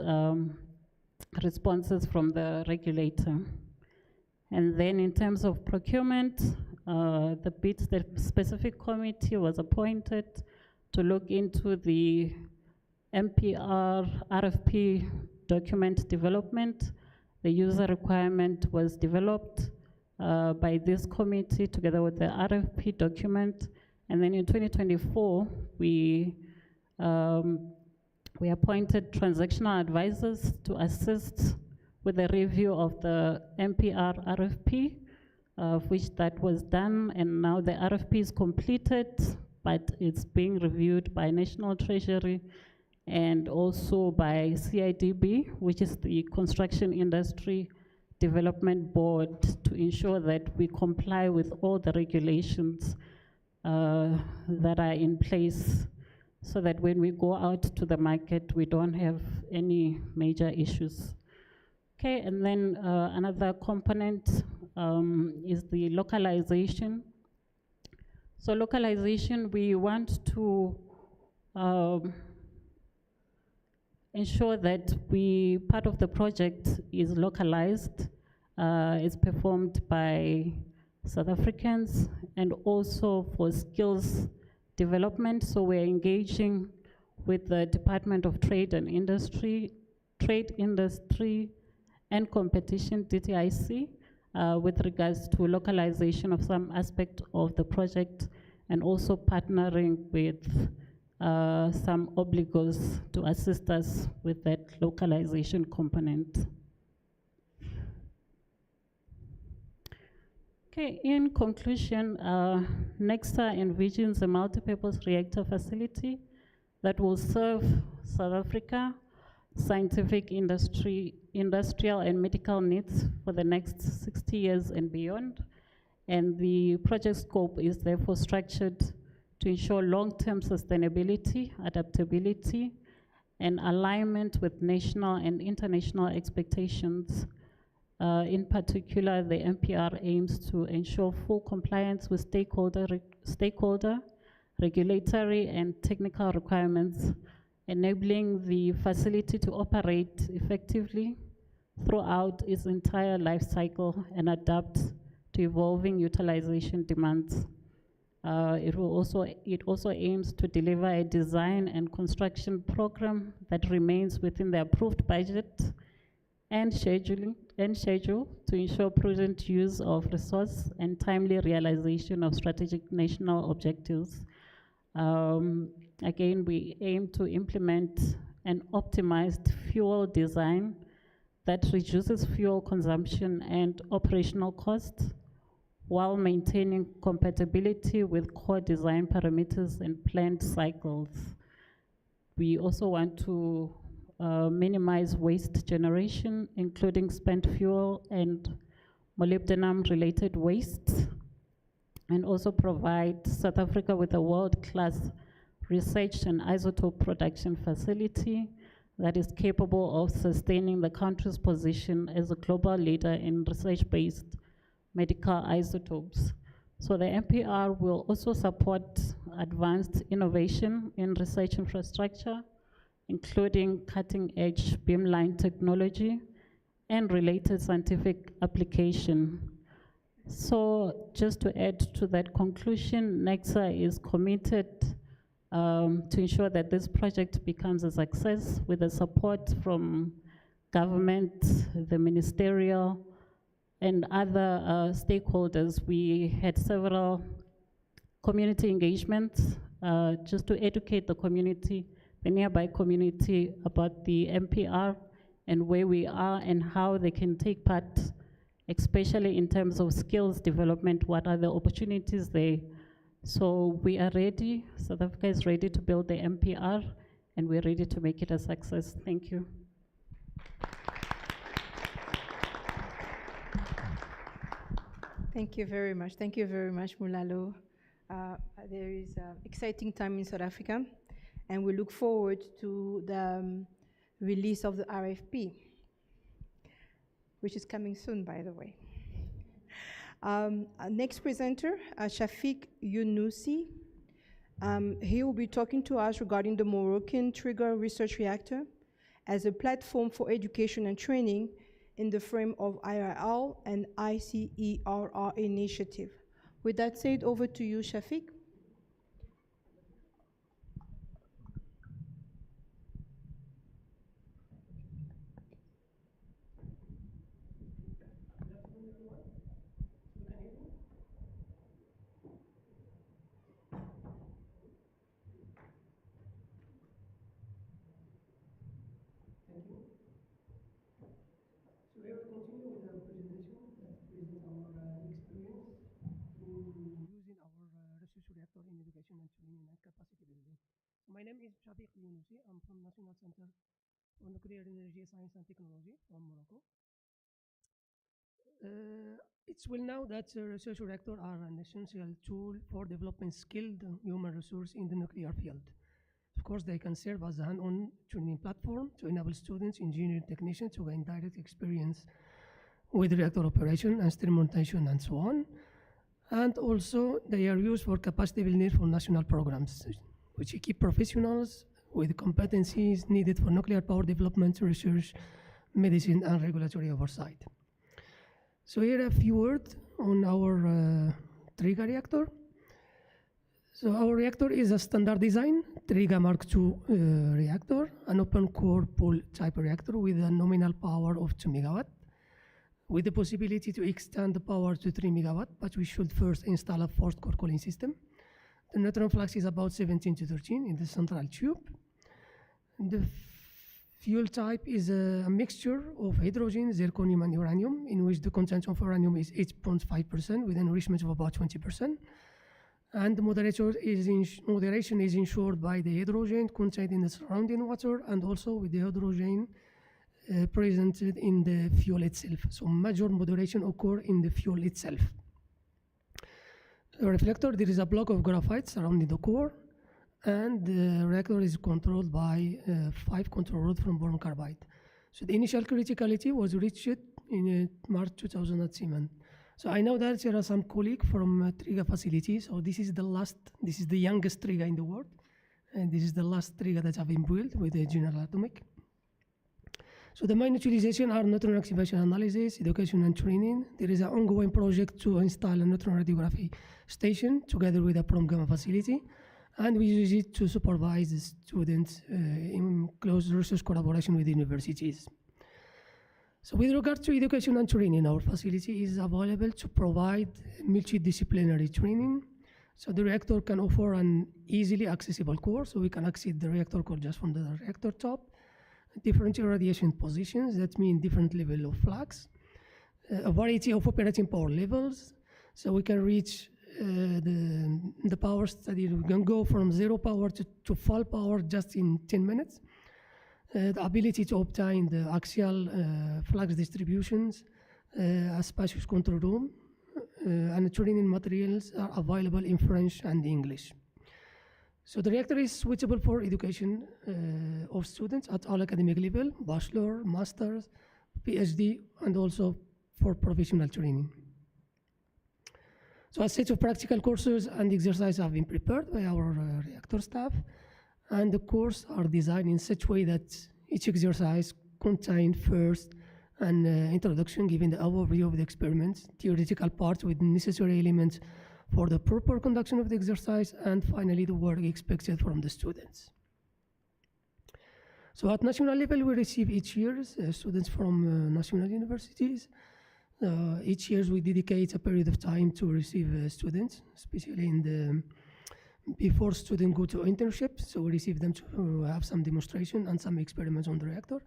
Speaker 4: responses from the regulator. And then in terms of procurement, the specific committee was appointed to look into the MPR RFP document development. The user requirement was developed by this committee together with the RFP document. And then in 2024, we appointed transactional advisors to assist with the review of the MPR RFP, which that was done, and now the RFP is completed, but it's being reviewed by National Treasury and also by CIDB, which is the Construction Industry Development Board, to ensure that we comply with all the regulations that are in place, so that when we go out to the market, we don't have any major issues. Okay, and then another component is the localization. So localization, we want to ensure that part of the project is localized, is performed by South Africans, and also for skills development. So we're engaging with the Department of Trade Industry and Competition, DTIC, with regards to localization of some aspect of the project, and also partnering with some obligors to assist us with that localization component. Okay, in conclusion, Nexa envisions a multipurpose reactor facility that will serve South Africa, scientific industrial and medical needs for the next 60 years and beyond. And the project scope is therefore structured to ensure long-term sustainability, adaptability, and alignment with national and international expectations. In particular, the MPR aims to ensure full compliance with stakeholder, regulatory, and technical requirements, enabling the facility to operate effectively throughout its entire life cycle and adapt to evolving utilization demands. It also aims to deliver a design and construction program that remains within the approved budget and schedule to ensure prudent use of resource and timely realization of strategic national objectives. Again, we aim to implement an optimized fuel design that reduces fuel consumption and operational costs while maintaining compatibility with core design parameters and planned cycles. We also want to minimize waste generation, including spent fuel and molybdenum-related wastes, and also provide South Africa with a world-class research and isotope production facility that is capable of sustaining the country's position as a global leader in research-based medical isotopes. So the MPR will also support advanced innovation in research infrastructure, including cutting-edge beamline technology and related scientific application. So just to add to that conclusion, Nexa is committed to ensure that this project becomes a success with the support from government, the ministerial, and other stakeholders. We had several community engagements just to educate the community, the nearby community, about the MPR and where we are and how they can take part, especially in terms of skills development, what are the opportunities there. So we are ready, South Africa is ready to build the MPR, and we're ready to make it a success. Thank you.
Speaker 1: Thank you very much. Thank you very much, Mulalo. There is an exciting time in South Africa, and we look forward to the release of the RFP, which is coming soon, by the way. Next presenter, Shafiq Yunusi. He will be talking to us regarding the Moroccan Trigger Research Reactor as a platform for education and training in the frame of IRL and ICERR initiative. With that said, over to you, Shafiq.
Speaker 5: In education and training and capacity building. My name is Shafiq Yunusi. I'm from National Center for Nuclear Energy Science and Technology from Morocco. It's well known that research reactors are an essential tool for developing skilled human resource in the nuclear field. Of course, they can serve as a hand-on training platform to enable students, engineering technicians to gain direct experience with reactor operation, instrumentation, and so on. And also, they are used for capacity building for national programs, which equip professionals with competencies needed for nuclear power development, research, medicine, and regulatory oversight. So here are a few words on our trigger reactor. So our reactor is a standard design, Triga Mark II reactor, an open core pool type reactor with a nominal power of 2 megawatt, with the possibility to extend the power to 3 megawatt, but we should first install a forced core cooling system. The neutron flux is about 17 to 13 in the central tube. The fuel type is a mixture of hydrogen, zirconium, and uranium, in which the content of uranium is 8.5% with enrichment of about 20%. And the moderation is ensured by the hydrogen contained in the surrounding water and also with the hydrogen presented in the fuel itself. So major moderation occurs in the fuel itself. The reflector, there is a block of graphite surrounding the core, and the reactor is controlled by 5 control rods from boron carbide. So the initial criticality was reached in March 2007. So I know that there are some colleagues from Triga facility. So this is the youngest Triga in the world, and this is the last Triga that have been built with the General Atomic. So the main utilization are neutron activation analysis, education and training. There is an ongoing project to install a neutron radiography station together with a Prom Gamma facility. And we use it to supervise the students in close research collaboration with universities. So with regard to education and training, our facility is available to provide multidisciplinary training. So the reactor can offer an easily accessible course, so we can access the reactor core just from the reactor top. Different irradiation positions, that means different level of flux, a variety of operating power levels, so we can reach the power study. We can go from 0 power to full power just in 10 minutes. The ability to obtain the axial flux distributions, a spacious control room, and training materials are available in French and English. So the reactor is suitable for education of students at all academic level, bachelor, master's, PhD, and also for professional training. So a set of practical courses and exercises have been prepared by our reactor staff, and the courses are designed in such a way that each exercise contains first an introduction giving the overview of the experiment, theoretical part with necessary elements for the proper conduction of the exercise, and finally the work expected from the students. So at national level, we receive each year students from national universities. Each year we dedicate a period of time to receive students, especially in the before students go to internship. So we receive them to have some demonstration and some experiments on the reactor.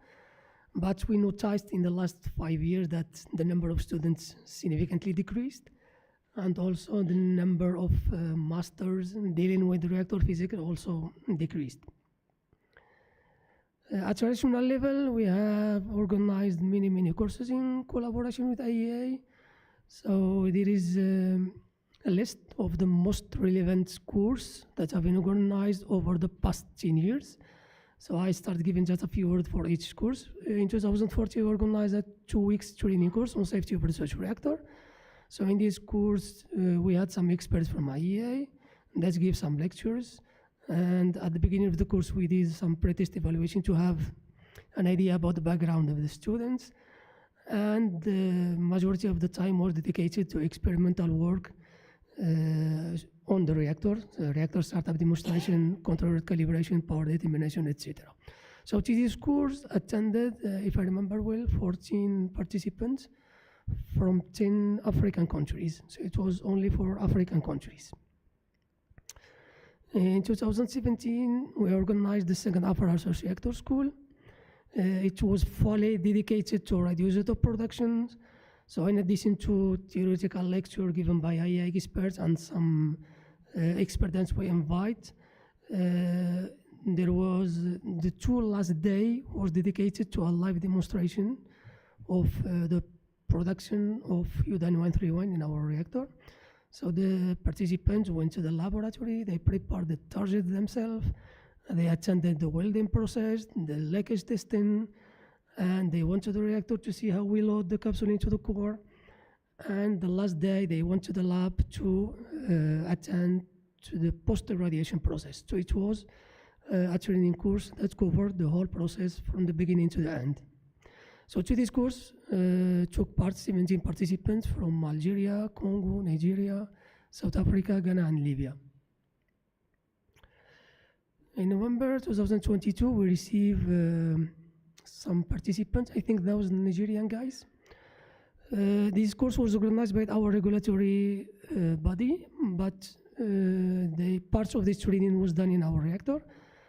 Speaker 5: But we noticed in the last 5 years that the number of students significantly decreased, and also the number of masters dealing with reactor physics also decreased. At traditional level, we have organized many courses in collaboration with IEA. So there is a list of the most relevant courses that have been organized over the past 10 years. So I started giving just a few words for each course. In 2014, we organized a 2 weeks training course on safety of research reactor. So in this course, we had some experts from IEA that give some lectures. And at the beginning of the course, we did some pre-test evaluation to have an idea about the background of the students. And the majority of the time was dedicated to experimental work on the reactor startup demonstration, control calibration, power determination, etc. So to this course attended, if I remember well, 14 participants from 10 African countries. So it was only for African countries. In 2017, we organized the second Upper Research Reactor School. It was fully dedicated to radioisotope production. So in addition to theoretical lecture given by IEA experts and some experts we invite, there was the 2 last day was dedicated to a live demonstration of the production of U-131 in our reactor. So the participants went to the laboratory, they prepared the target themselves, they attended the welding process, the leakage testing, and they went to the reactor to see how we load the capsule into the core. And the last day, they went to the lab to attend to the post-irradiation process. So it was a training course that covered the whole process from the beginning to the end. So to this course took part 17 participants from Algeria, Congo, Nigeria, South Africa, Ghana, and Libya. In November 2022, we received some participants. I think those Nigerian guys. This course was organized by our regulatory body, but the parts of this training was done in our reactor.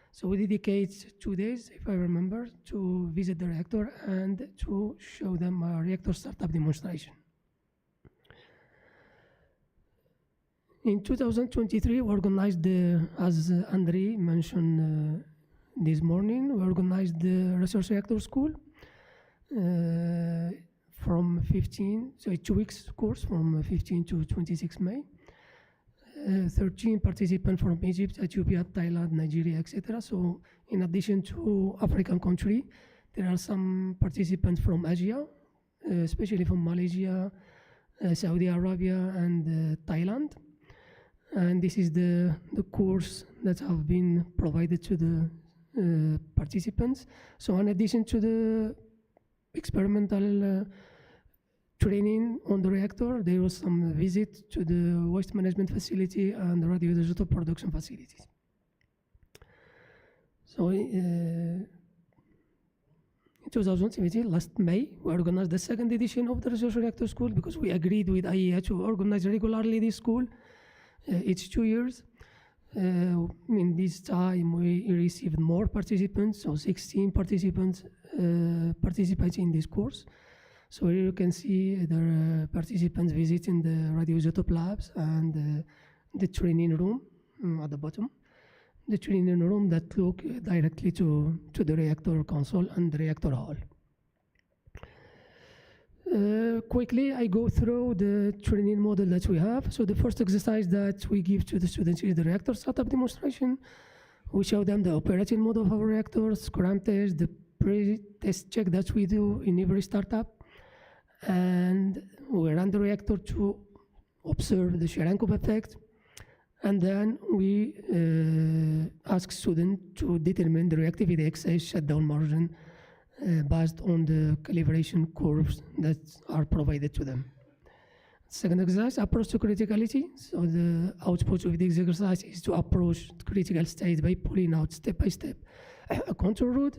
Speaker 5: So we dedicate 2 days, if I remember, to visit the reactor and to show them a reactor startup demonstration. In 2023, we organized, as Andre mentioned this morning, we organized the Research Reactor School from 15, so a 2 weeks course from 15 to 26 May. 13 participants from Egypt, Ethiopia, Thailand, Nigeria, etc. So in addition to African country, there are some participants from Asia, especially from Malaysia, Saudi Arabia, and Thailand. And this is the course that have been provided to the participants. So in addition to the experimental training on the reactor, there was some visit to the waste management facility and the radioisotope production facilities. So in 2017, last May, we organized the second edition of the Research Reactor School because we agreed with IEA to organize regularly this school each 2 years. In this time, we received more participants, so 16 participants participate in this course. So here you can see the participants visiting the radioisotope labs and the training room at the bottom. The training room that look directly to the reactor console and the reactor hall. Quickly, I go through the training model that we have. So the first exercise that we give to the students is the reactor startup demonstration. We show them the operating mode of our reactor, scram test, the pre-test check that we do in every startup. And we run the reactor to observe the Cherenkov effect. And then we ask students to determine the reactivity excess shutdown margin based on the calibration curves that are provided to them. Second exercise, approach to criticality. So the output of this exercise is to approach the critical state by pulling out step by step a control route.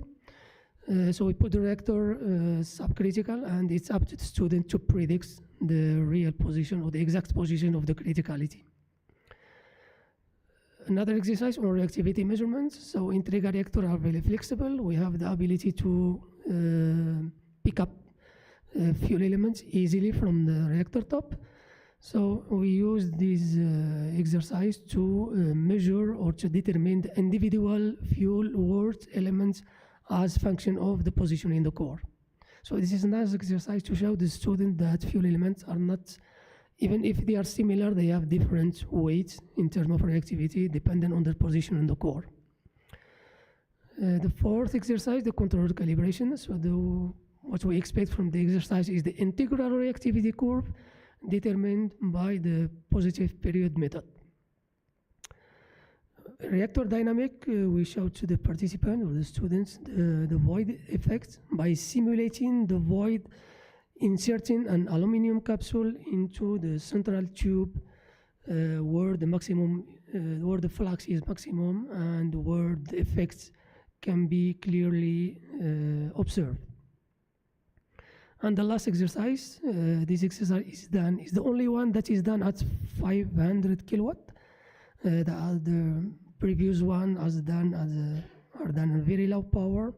Speaker 5: So we put the reactor subcritical, and it's up to the student to predict the real position or the exact position of the criticality. Another exercise on reactivity measurements. So Intriga reactors are very flexible. We have the ability to pick up fuel elements easily from the reactor top. So we use this exercise to measure or to determine the individual fuel worth elements as function of the position in the core. So this is a nice exercise to show the student that fuel elements are not, even if they are similar, they have different weights in terms of reactivity depending on their position in the core. The fourth exercise, the controlled calibration. So what we expect from the exercise is the integral reactivity curve determined by the positive period method. Reactor dynamic, we show to the participant or the students the void effect by simulating the void, inserting an aluminum capsule into the central tube where the maximum, where the flux is maximum and where the effects can be clearly observed. And the last exercise, this exercise is the only one that is done at 500 kilowatt. The previous one are done at very low power.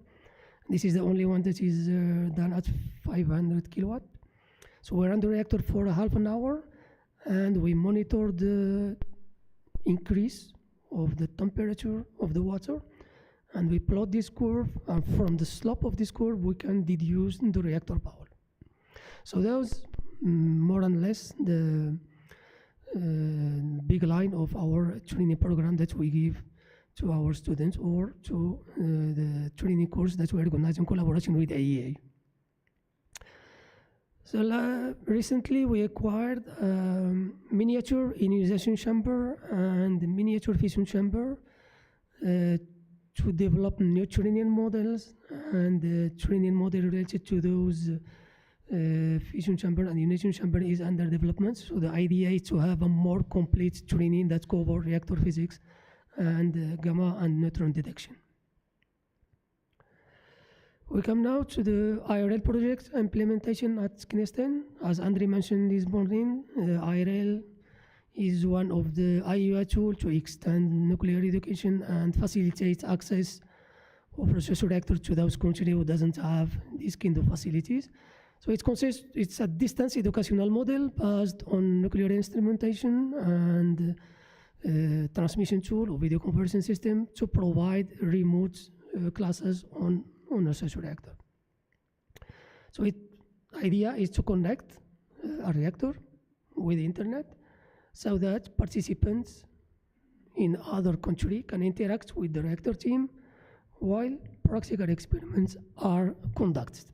Speaker 5: This is the only one that is done at 500 kilowatt. So we run the reactor for a half an hour, and we monitor the increase of the temperature of the water, and we plot this curve, and from the slope of this curve, we can deduce the reactor power. So that was more or less the big line of our training program that we give to our students or to the training course that we organize in collaboration with IEA. So recently we acquired miniature ionization chamber and miniature fission chamber to develop new training models, and the training model related to those fission chamber and ionization chamber is under development. So the idea is to have a more complete training that covers reactor physics and gamma and neutron detection. We come now to the IRL project implementation at Kinesten. As Andre mentioned this morning, IRL is one of the IUI tools to extend nuclear education and facilitate access of research reactor to those countries who doesn't have these kind of facilities. So it's a distance educational model based on nuclear instrumentation and transmission tool or video conferencing system to provide remote classes on research reactor. So the idea is to connect a reactor with the internet so that participants in other country can interact with the reactor team while practical experiments are conducted.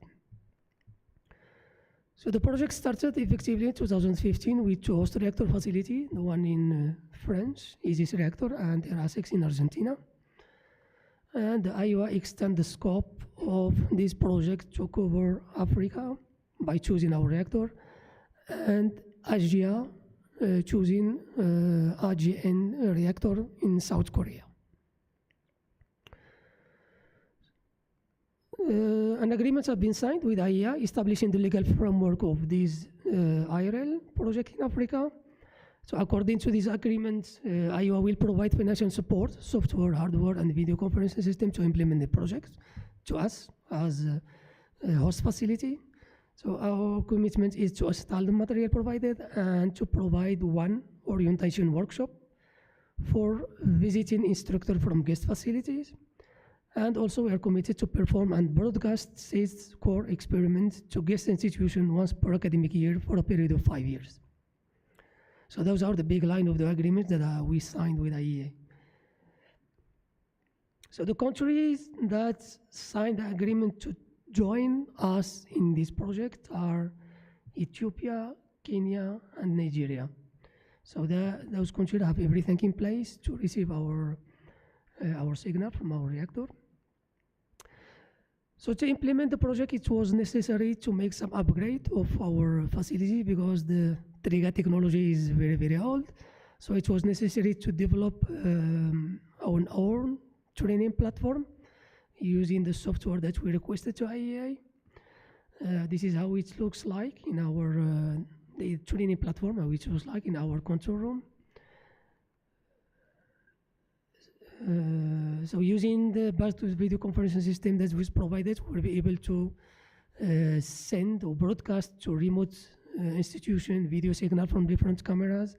Speaker 5: So the project started effectively in 2015 with two host reactor facilities, the one in France, ISIS reactor, and ERASEX in Argentina. And the IUI extend the scope of this project to cover Africa by choosing our reactor, and Asia choosing AGN reactor in South Korea. An agreement has been signed with IEA establishing the legal framework of this IRL project in Africa. So according to this agreement, IUA will provide financial support, software, hardware, and video conferencing system to implement the project to us as a host facility. So our commitment is to install the material provided and to provide one orientation workshop for visiting instructor from guest facilities. And also we are committed to perform and broadcast SACE core experiments to guest institutions once per academic year for a period of 5 years. So those are the big line of the agreements that we signed with IEA. So the countries that signed the agreement to join us in this project are Ethiopia, Kenya, and Nigeria. So those countries have everything in place to receive our signal from our reactor. So to implement the project, it was necessary to make some upgrade of our facility because the TRIGA technology is very, very old. So it was necessary to develop our own training platform using the software that we requested to IEA. This is how it looks like in our the training platform, how it looks like in our control room. So using the bus-to video conferencing system that was provided, we'll be able to send or broadcast to remote institution video signal from different cameras,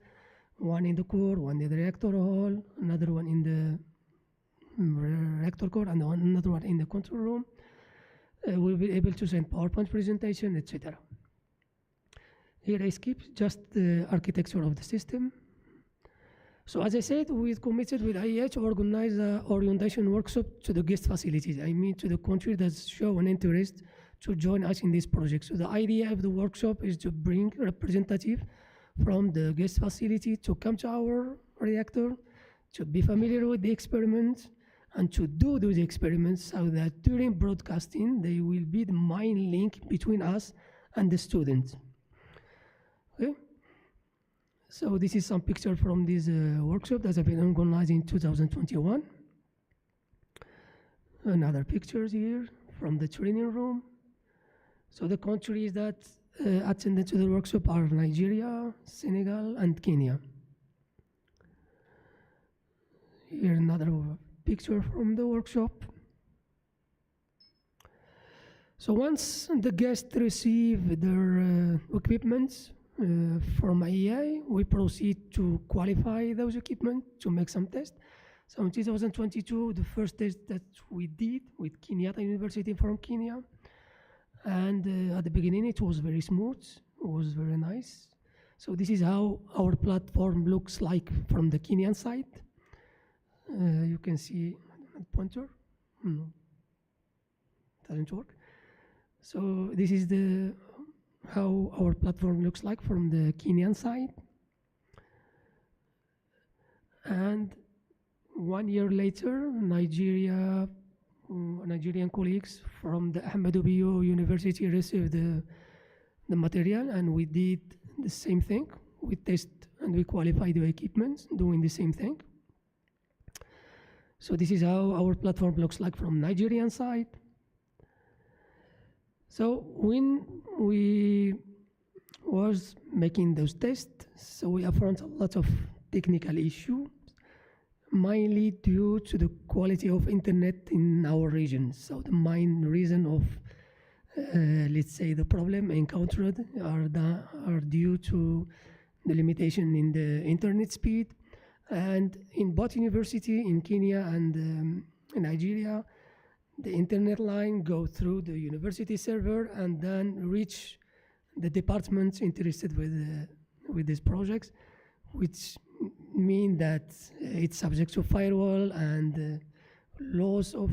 Speaker 5: one in the core, one in the reactor hall, another one in the reactor core, and another one in the control room. We'll be able to send PowerPoint presentation, etc. Here I skip just the architecture of the system. So as I said, we committed with IEA to organize an orientation workshop to the guest facilities. I mean to the country that show an interest to join us in this project. So the idea of the workshop is to bring representative from the guest facility to come to our reactor, to be familiar with the experiment, and to do those experiments so that during broadcasting, they will be the main link between us and the students. Okay? So this is some picture from this workshop that have been organized in 2021. Another pictures here from the training room. So the countries that attended to the workshop are Nigeria, Senegal, and Kenya. Here another picture from the workshop. So once the guests receive their equipment from IEA, we proceed to qualify those equipment to make some tests. So in 2022, the first test that we did with Kenyatta University from Kenya, and at the beginning it was very smooth, it was very nice. So this is how our platform looks like from the Kenyan side. You can see a pointer. No, doesn't work. So this is how our platform looks like from the Kenyan side. And 1 year later, Nigerian colleagues from the Ahmadu Bello University received the material, and we did the same thing. We test and we qualify the equipment doing the same thing. So this is how our platform looks like from Nigerian side. So when we was making those tests, so we found a lot of technical issues, mainly due to the quality of internet in our region. So the main reason of, let's say, the problem encountered are due to the limitation in the internet speed. And in both university in Kenya and in Nigeria, the internet line go through the university server and then reach the departments interested with these projects, which mean that it's subject to firewall and loss of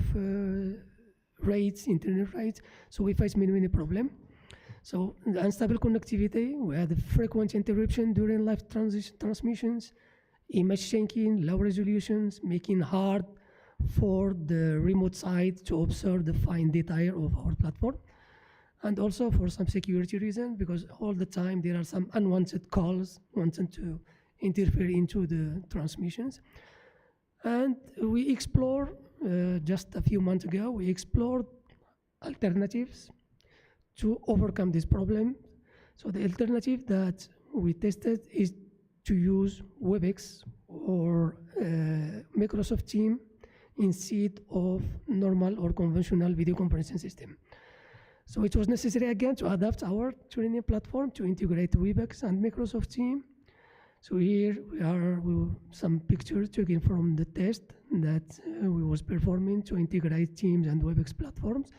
Speaker 5: rates, internet rates. So we face many problem. So the unstable connectivity, we had frequent interruption during live transmissions, image syncing, low resolutions, making hard for the remote side to observe the fine detail of our platform. And also for some security reason, because all the time there are some unwanted calls wanting to interfere into the transmissions. And we explored, just a few months ago, we explored alternatives to overcome this problem. So the alternative that we tested is to use WebEx or Microsoft Teams instead of normal or conventional video conferencing system. So it was necessary again to adapt our training platform to integrate WebEx and Microsoft Teams. So here we are with some pictures taken from the test that we was performing to integrate Teams and WebEx platforms.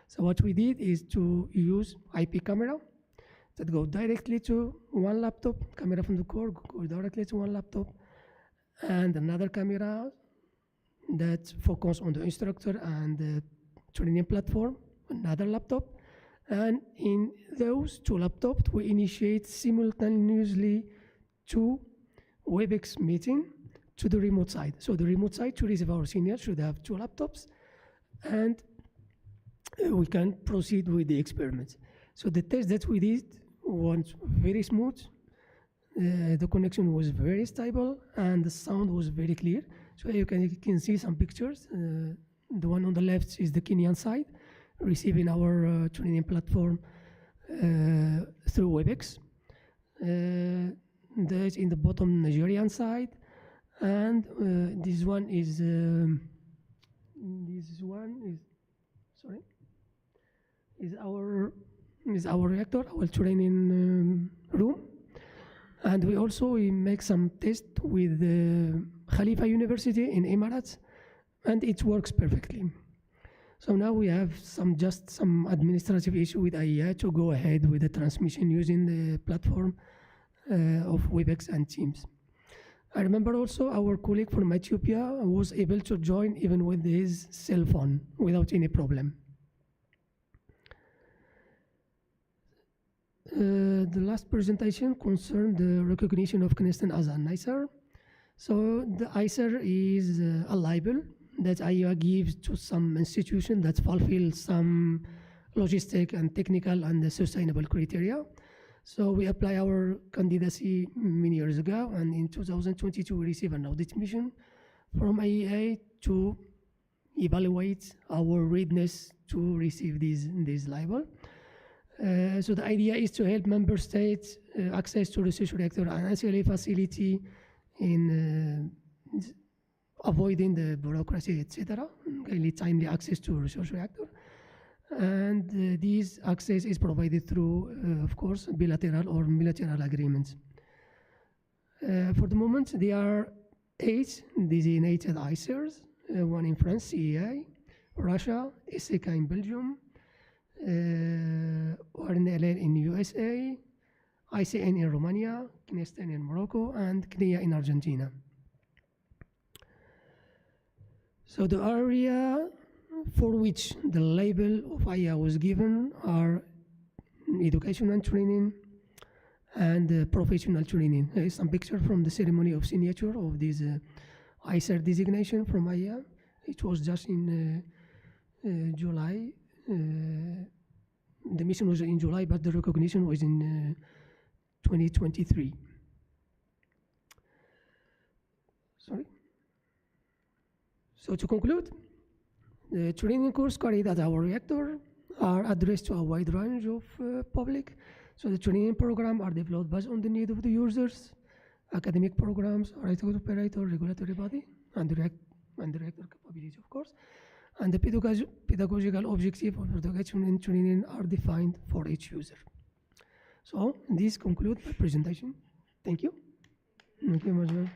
Speaker 5: So what we did is to use IP camera that go directly to one laptop, camera from the core go directly to one laptop, and another camera that focus on the instructor and the training platform, another laptop. And in those two laptops, we initiate simultaneously two WebEx meeting to the remote side. So the remote side to receive our senior should have two laptops, and we can proceed with the experiments. So the test that we did was very smooth. The connection was very stable, and the sound was very clear. So you can see some pictures. The one on the left is the Kenyan side, receiving our training platform through WebEx. There's in the bottom Nigerian side, and this one is our reactor, our training room. And we make some tests with Khalifa University in Emirates, and it works perfectly. So now we have some administrative issue with IEA to go ahead with the transmission using the platform of WebEx and Teams. I remember also our colleague from Ethiopia was able to join even with his cell phone without any problem. The last presentation concerned the recognition of Knesset as an ISER. So the ISER is a label that IEA gives to some institution that fulfill some logistic and technical and sustainable criteria. So we apply our candidacy many years ago, and in 2022 we received an audit mission from IEA to evaluate our readiness to receive this label. So the idea is to help member states access to research reactor and SLA facility in avoiding the bureaucracy, etc., really timely access to research reactor. And this access is provided through, of course, bilateral or multilateral agreements. For the moment, there are 8 designated ISERs, one in France, CEA, Russia, SECA in Belgium, ORNLL in USA, ICN in Romania, Knesset in Morocco, and CNIA in Argentina. So the area for which the label of IEA was given are education and training and professional training. There is some picture from the ceremony of signature of this ISER designation from IEA. It was just in July. The mission was in July, but the recognition was in 2023. Sorry. So to conclude, the training course carried at our reactor are addressed to a wide range of public. So the training program are developed based on the need of the users, academic programs, right code operator, regulatory body, and the reactor capability, of course. And the pedagogical objective of the education and training are defined for each user. So this concludes my presentation. Thank you. Thank you very much.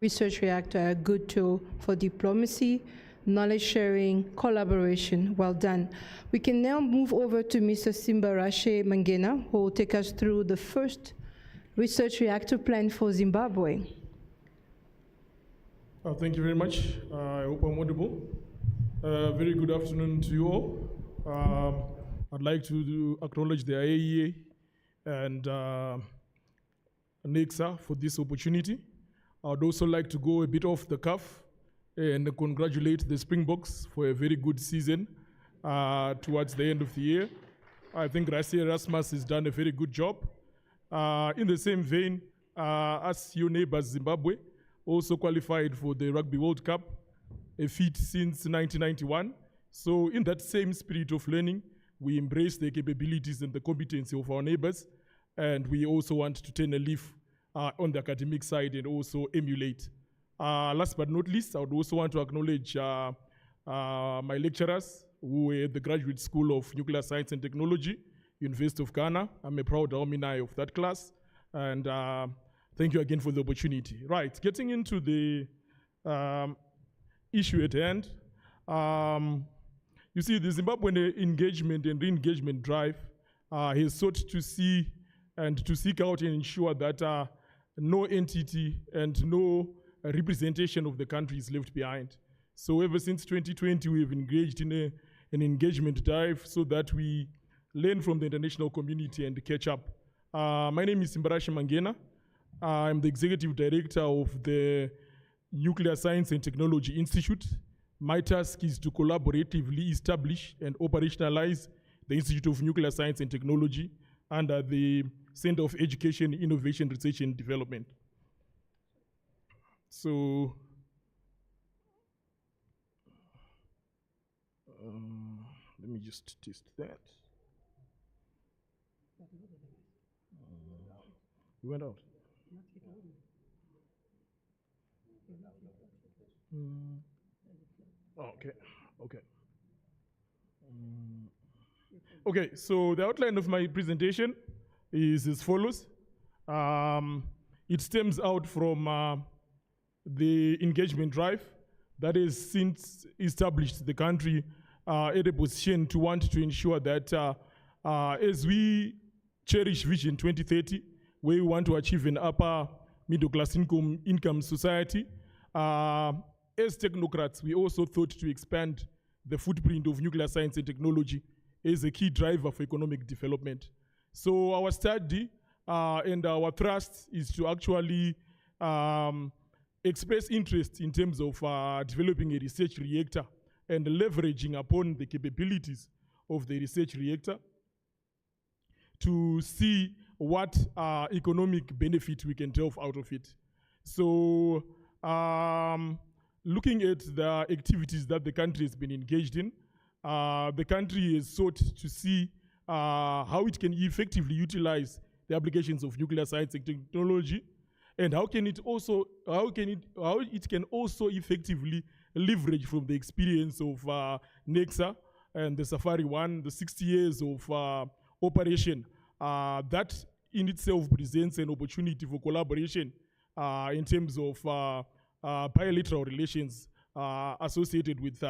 Speaker 1: Research reactor are a good tool for diplomacy, knowledge sharing, collaboration. Well done. We can now move over to Mr. Simbarashe Mangena, who will take us through the first research reactor plan for Zimbabwe.
Speaker 6: Thank you very much. I hope I'm audible. Very good afternoon to you all. I'd like to acknowledge the IAEA and NEXA for this opportunity. I'd also like to go a bit off the cuff and congratulate the Springboks for a very good season towards the end of the year. I think Rassi Erasmus has done a very good job. In the same vein, as your neighbors Zimbabwe also qualified for the Rugby World Cup, a feat since 1991. So in that same spirit of learning, we embrace the capabilities and the competency of our neighbors, and we also want to turn a leaf on the academic side and also emulate. Last but not least, I would also want to acknowledge my lecturers who were at the Graduate School of Nuclear Science and Technology, University of Ghana. I'm a proud alumni of that class, and thank you again for the opportunity. Right, getting into the issue at hand, you see the Zimbabwean engagement and re-engagement drive has sought to see and to seek out and ensure that no entity and no representation of the country is left behind. So ever since 2020, we have engaged in an engagement drive so that we learn from the international community and catch up. My name is Simbarashe Mangena. I'm the executive director of the Nuclear Science and Technology Institute. My task is to collaboratively establish and operationalize the Institute of Nuclear Science and Technology under the Center of Education, Innovation, Research and Development. So, let me just test that. You went out? Oh, okay, okay. Okay, so the outline of my presentation is as follows. It stems out from the engagement drive that has since established the country at a position to want to ensure that as we cherish Vision 2030, where we want to achieve an upper middle class income society, as technocrats, we also thought to expand the footprint of nuclear science and technology as a key driver for economic development. So our study and our thrust is to actually express interest in terms of developing a research reactor and leveraging upon the capabilities of the research reactor to see what economic benefit we can delve out of it. So looking at the activities that the country has been engaged in, the country has sought to see how it can effectively utilize the applications of nuclear science and technology, and how it can also effectively leverage from the experience of NEXA and the Safari 1, the 60 years of operation. That in itself presents an opportunity for collaboration in terms of bilateral relations associated with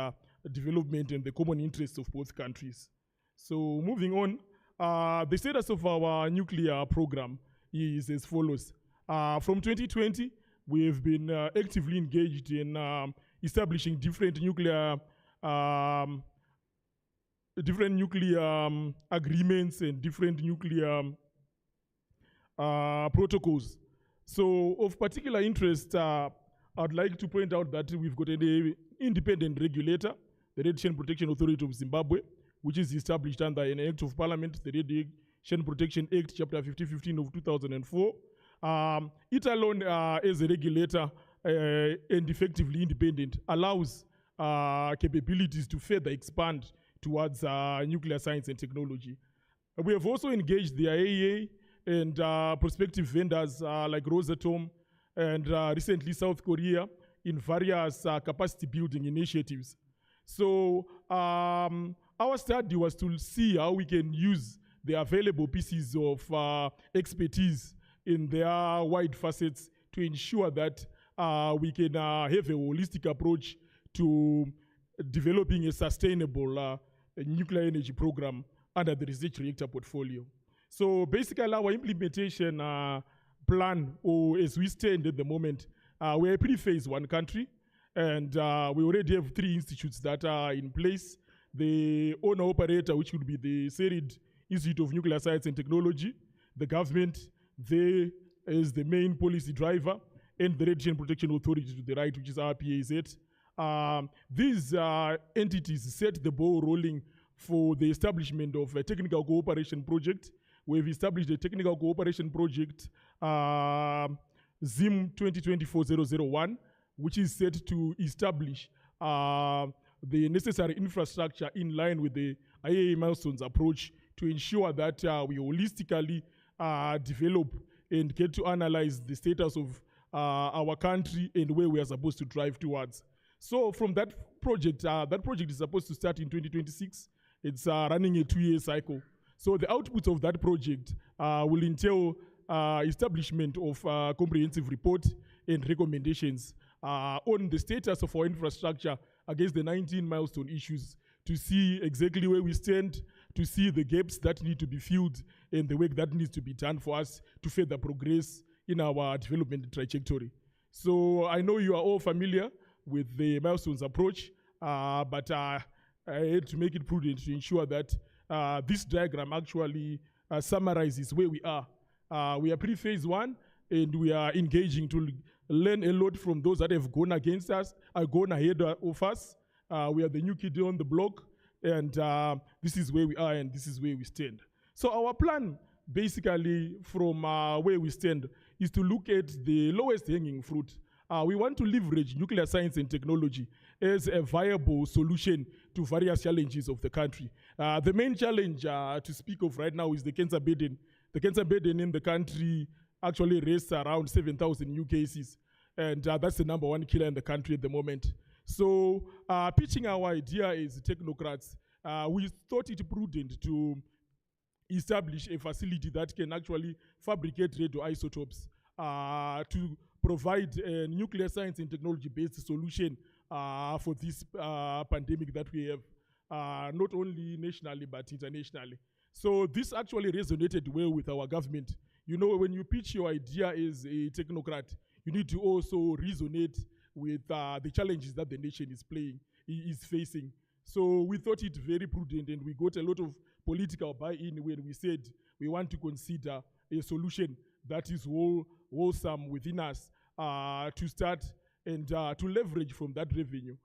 Speaker 6: development and the common interests of both countries. So moving on, the status of our nuclear program is as follows. From 2020, we have been actively engaged in establishing different nuclear agreements and different nuclear protocols. So of particular interest, I'd like to point out that we've got an independent regulator, the Radiation Protection Authority of Zimbabwe, which is established under an Act of Parliament, the Protection Act, Chapter 5015 of 2004. It alone, as a regulator and effectively independent, allows capabilities to further expand towards nuclear science and technology. We have also engaged the IAEA and prospective vendors like Rosatom and recently South Korea in various capacity building initiatives. So our study was to see how we can use the available pieces of expertise in their wide facets to ensure that we can have a holistic approach to developing a sustainable nuclear energy program under the research reactor portfolio. So basically our implementation plan, or as we stand at the moment, we're a pre-phase one country, and we already have 3 institutes that are in place. The owner-operator, which would be the CERID Institute of Nuclear Science and Technology, the government, there is the main policy driver, and the Radiation Protection Authority to the right, which is RPAZ. These entities set the ball rolling for the establishment of a technical cooperation project. We've established a technical cooperation project, ZIM 2024-001, which is set to establish the necessary infrastructure in line with the IAEA milestones approach to ensure that we holistically develop and get to analyze the status of our country and where we are supposed to drive towards. So from that project is supposed to start in 2026. It's running a 2-year cycle. So the outputs of that project will entail establishment of a comprehensive report and recommendations on the status of our infrastructure against the 19 milestone issues, to see exactly where we stand, to see the gaps that need to be filled and the work that needs to be done for us to further progress in our development trajectory. So I know you are all familiar with the milestones approach, but I had to make it prudent to ensure that this diagram actually summarizes where we are. We are pre-phase one, and we are engaging to learn a lot from those that have gone against us, gone ahead of us. We are the new kid on the block, and this is where we are, and this is where we stand. So our plan, basically, from where we stand, is to look at the lowest hanging fruit. We want to leverage nuclear science and technology as a viable solution to various challenges of the country. The main challenge to speak of right now is the cancer burden. The cancer burden in the country actually rests around 7,000 new cases, and that's the #1 killer in the country at the moment. So pitching our idea as technocrats, we thought it prudent to establish a facility that can actually fabricate radioisotopes to provide a nuclear science and technology-based solution for this pandemic that we have, not only nationally but internationally. So this actually resonated well with our government. You know, when you pitch your idea as a technocrat, you need to also resonate with the challenges that the nation is facing. So we thought it very prudent, and we got a lot of political buy-in when we said we want to consider a solution that is wholesome within us to start and to leverage from that revenue.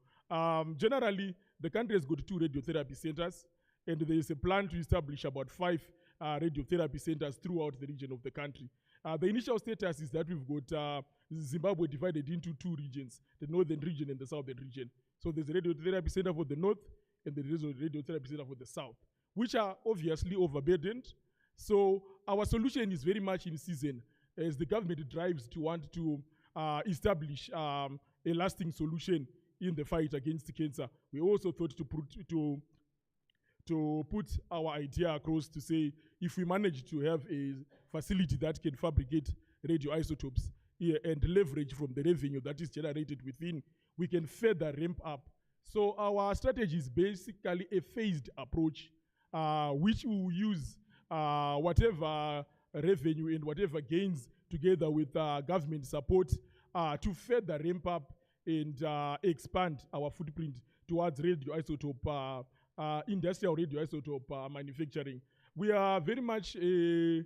Speaker 6: Generally, the country has got 2 radiotherapy centers, and there is a plan to establish about 5 radiotherapy centers throughout the region of the country. The initial status is that we've got Zimbabwe divided into 2 regions, the northern region and the southern region. So there's a radiotherapy center for the north, and there is a radiotherapy center for the south, which are obviously overburdened. So our solution is very much in season as the government drives to want to establish a lasting solution in the fight against cancer. We also thought to put our idea across to say, if we manage to have a facility that can fabricate radioisotopes and leverage from the revenue that is generated within, we can further ramp up. So our strategy is basically a phased approach, which we will use whatever revenue and whatever gains together with government support to further ramp up and expand our footprint towards radioisotope, industrial radioisotope manufacturing. We are very much a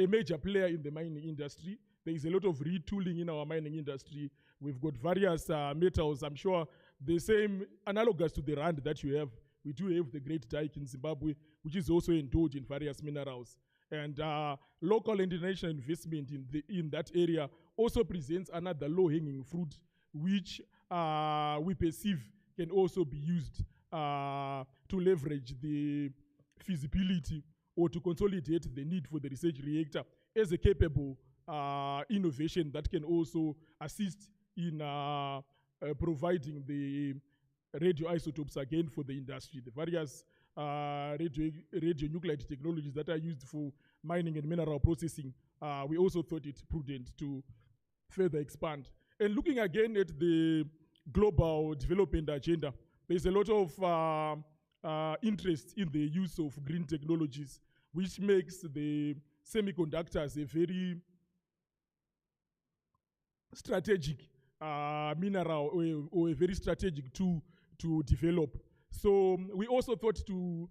Speaker 6: major player in the mining industry. There is a lot of retooling in our mining industry. We've got various metals. I'm sure the same analogous to the rand that you have. We do have the great dike in Zimbabwe, which is also endowed in various minerals. And local and international investment in that area also presents another low-hanging fruit, which we perceive can also be used to leverage the feasibility or to consolidate the need for the research reactor as a capable innovation that can also assist in providing the radioisotopes again for the industry. The various radionuclide technologies that are used for mining and mineral processing, we also thought it prudent to further expand. And looking again at the global development agenda, there's a lot of interest in the use of green technologies, which makes the semiconductors a very strategic mineral or a very strategic tool to develop. So we also thought to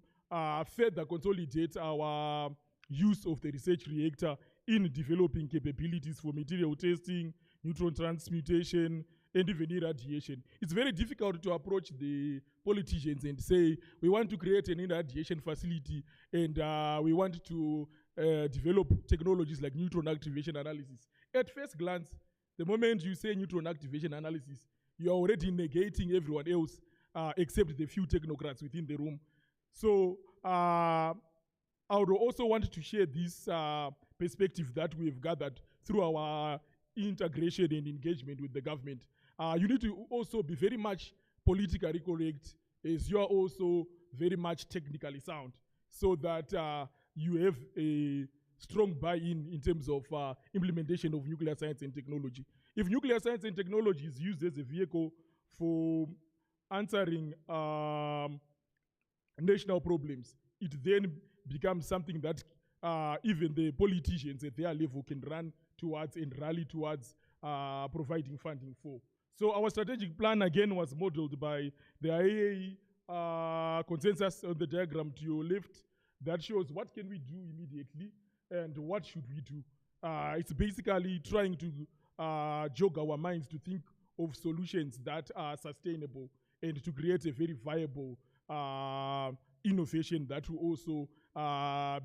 Speaker 6: further consolidate our use of the research reactor in developing capabilities for material testing, neutron transmutation, and even irradiation. It's very difficult to approach the politicians and say, we want to create an irradiation facility and we want to develop technologies like neutron activation analysis. At first glance, the moment you say neutron activation analysis, you are already negating everyone else except the few technocrats within the room. So I would also want to share this perspective that we've gathered through our integration and engagement with the government. You need to also be very much politically correct as you are also very much technically sound so that you have a strong buy-in in terms of implementation of nuclear science and technology. If nuclear science and technology is used as a vehicle for answering national problems, it then becomes something that even the politicians at their level can run towards and rally towards providing funding for. So our strategic plan again was modeled by the IAEA consensus on the diagram to your left that shows what can we do immediately and what should we do. It's basically trying to jog our minds to think of solutions that are sustainable and to create a very viable innovation that will also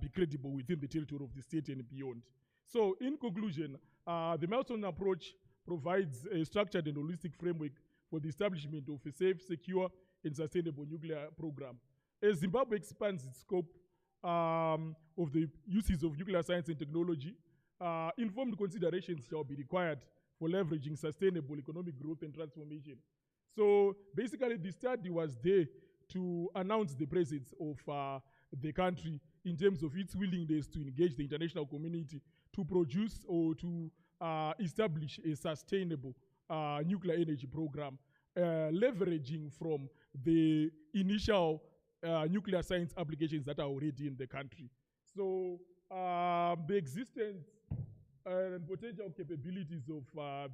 Speaker 6: be credible within the territory of the state and beyond. So in conclusion, the milestone approach provides a structured and holistic framework for the establishment of a safe, secure, and sustainable nuclear program. As Zimbabwe expands its scope of the uses of nuclear science and technology, informed considerations shall be required for leveraging sustainable economic growth and transformation. So basically the study was there to announce the presence of the country in terms of its willingness to engage the international community to produce or to establish a sustainable nuclear energy program, leveraging from the initial nuclear science applications that are already in the country. So the existence and potential capabilities of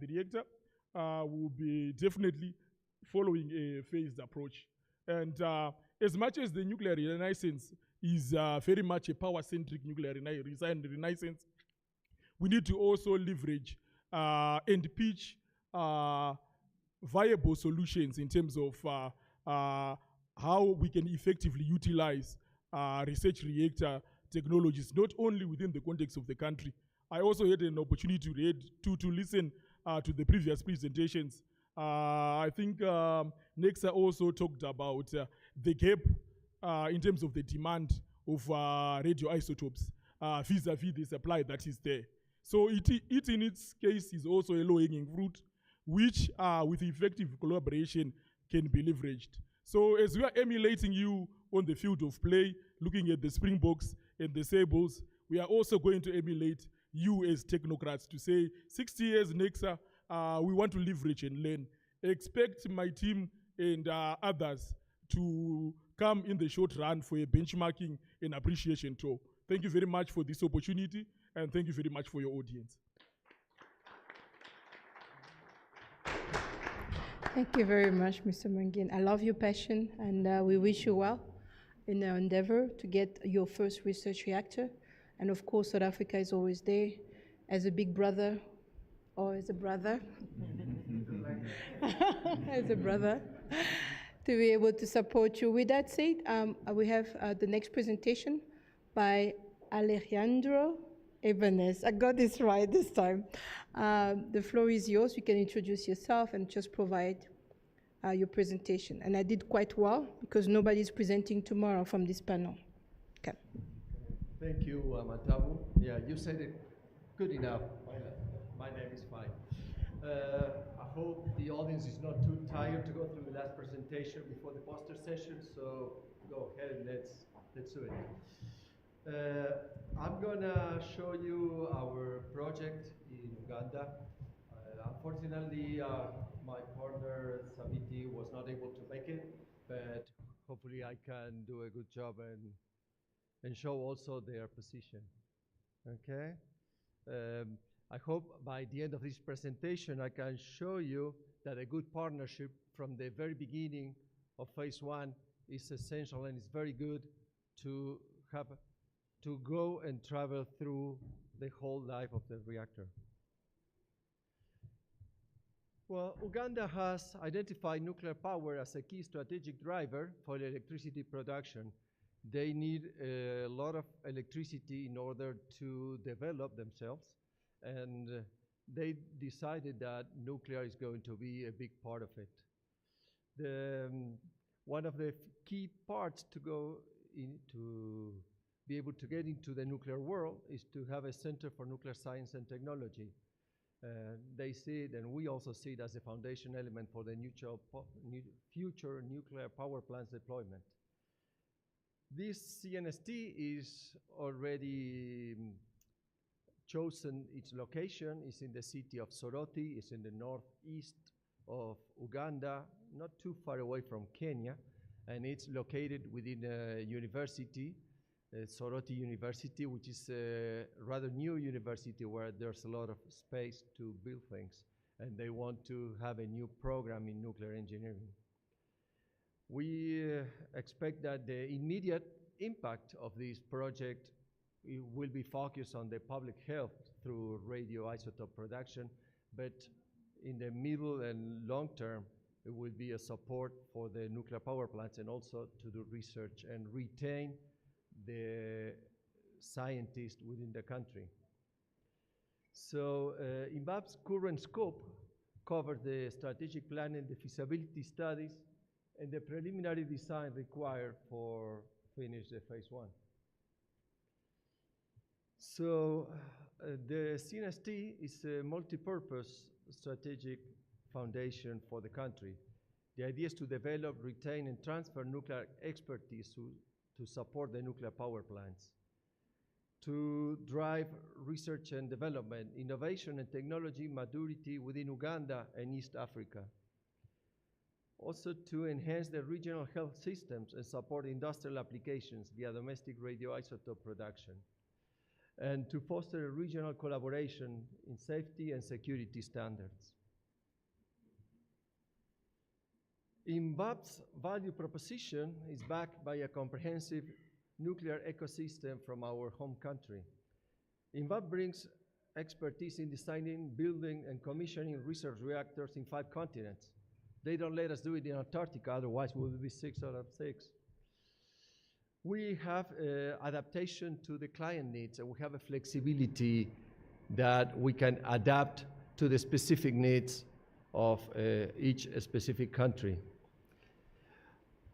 Speaker 6: the reactor will be definitely following a phased approach. And as much as the nuclear renaissance is very much a power-centric nuclear renaissance, we need to also leverage and pitch viable solutions in terms of how we can effectively utilize research reactor technologies, not only within the context of the country. I also had an opportunity to listen to the previous presentations. I think Nexa also talked about the gap in terms of the demand of radioisotopes vis-a-vis the supply that is there. So it in its case is also a low-hanging fruit, which with effective collaboration can be leveraged. So as we are emulating you on the field of play, looking at the Springboks and the Sables, we are also going to emulate you as technocrats to say, 60 years Nexa, we want to leverage and learn. Expect my team and others to come in the short run for a benchmarking and appreciation tour. Thank you very much for this opportunity, and thank you very much for your audience.
Speaker 1: Thank you very much, Mr. Mungin. I love your passion, and we wish you well in your endeavor to get your first research reactor. And of course, South Africa is always there as a big brother or as a brother, as a brother, to be able to support you. With that said, we have the next presentation by Alejandro Ibanez. I got this right this time. The floor is yours. You can introduce yourself and just provide your presentation. And I did quite well because nobody's presenting tomorrow from this panel. Okay.
Speaker 7: Thank you, Matabu. Yeah, you said it good enough. My name is fine. I hope the audience is not too tired to go through the last presentation before the poster session, so go ahead and let's do it. I'm gonna show you our project in Uganda. Unfortunately, my partner Sabiti was not able to make it, but hopefully I can do a good job and show also their position. Okay? I hope by the end of this presentation I can show you that a good partnership from the very beginning of phase one is essential, and it's very good to have to go and travel through the whole life of the reactor. Well, Uganda has identified nuclear power as a key strategic driver for electricity production. They need a lot of electricity in order to develop themselves, and they decided that nuclear is going to be a big part of it. One of the key parts to go into be able to get into the nuclear world is to have a center for nuclear science and technology. They see it, and we also see it as a foundation element for the future nuclear power plants deployment. This CNST is already chosen its location. It's in the city of Soroti. It's in the northeast of Uganda, not too far away from Kenya, and it's located within a university, Soroti University, which is a rather new university where there's a lot of space to build things, and they want to have a new program in nuclear engineering. We expect that the immediate impact of this project will be focused on the public health through radioisotope production, but in the middle and long term, it will be a support for the nuclear power plants and also to do research and retain the scientists within the country. So INVAP's current scope covers the strategic planning, the feasibility studies, and the preliminary design required for finish the phase one. So the CNST is a multi-purpose strategic foundation for the country. The idea is to develop, retain, and transfer nuclear expertise to support the nuclear power plants, to drive research and development, innovation and technology maturity within Uganda and East Africa. Also to enhance the regional health systems and support industrial applications via domestic radioisotope production, and to foster a regional collaboration in safety and security standards. INVAP's value proposition is backed by a comprehensive nuclear ecosystem from our home country. INVAP brings expertise in designing, building, and commissioning research reactors in 5 continents. They don't let us do it in Antarctica, otherwise we will be 6 out of 6. We have adaptation to the client needs, and we have a flexibility that we can adapt to the specific needs of each specific country.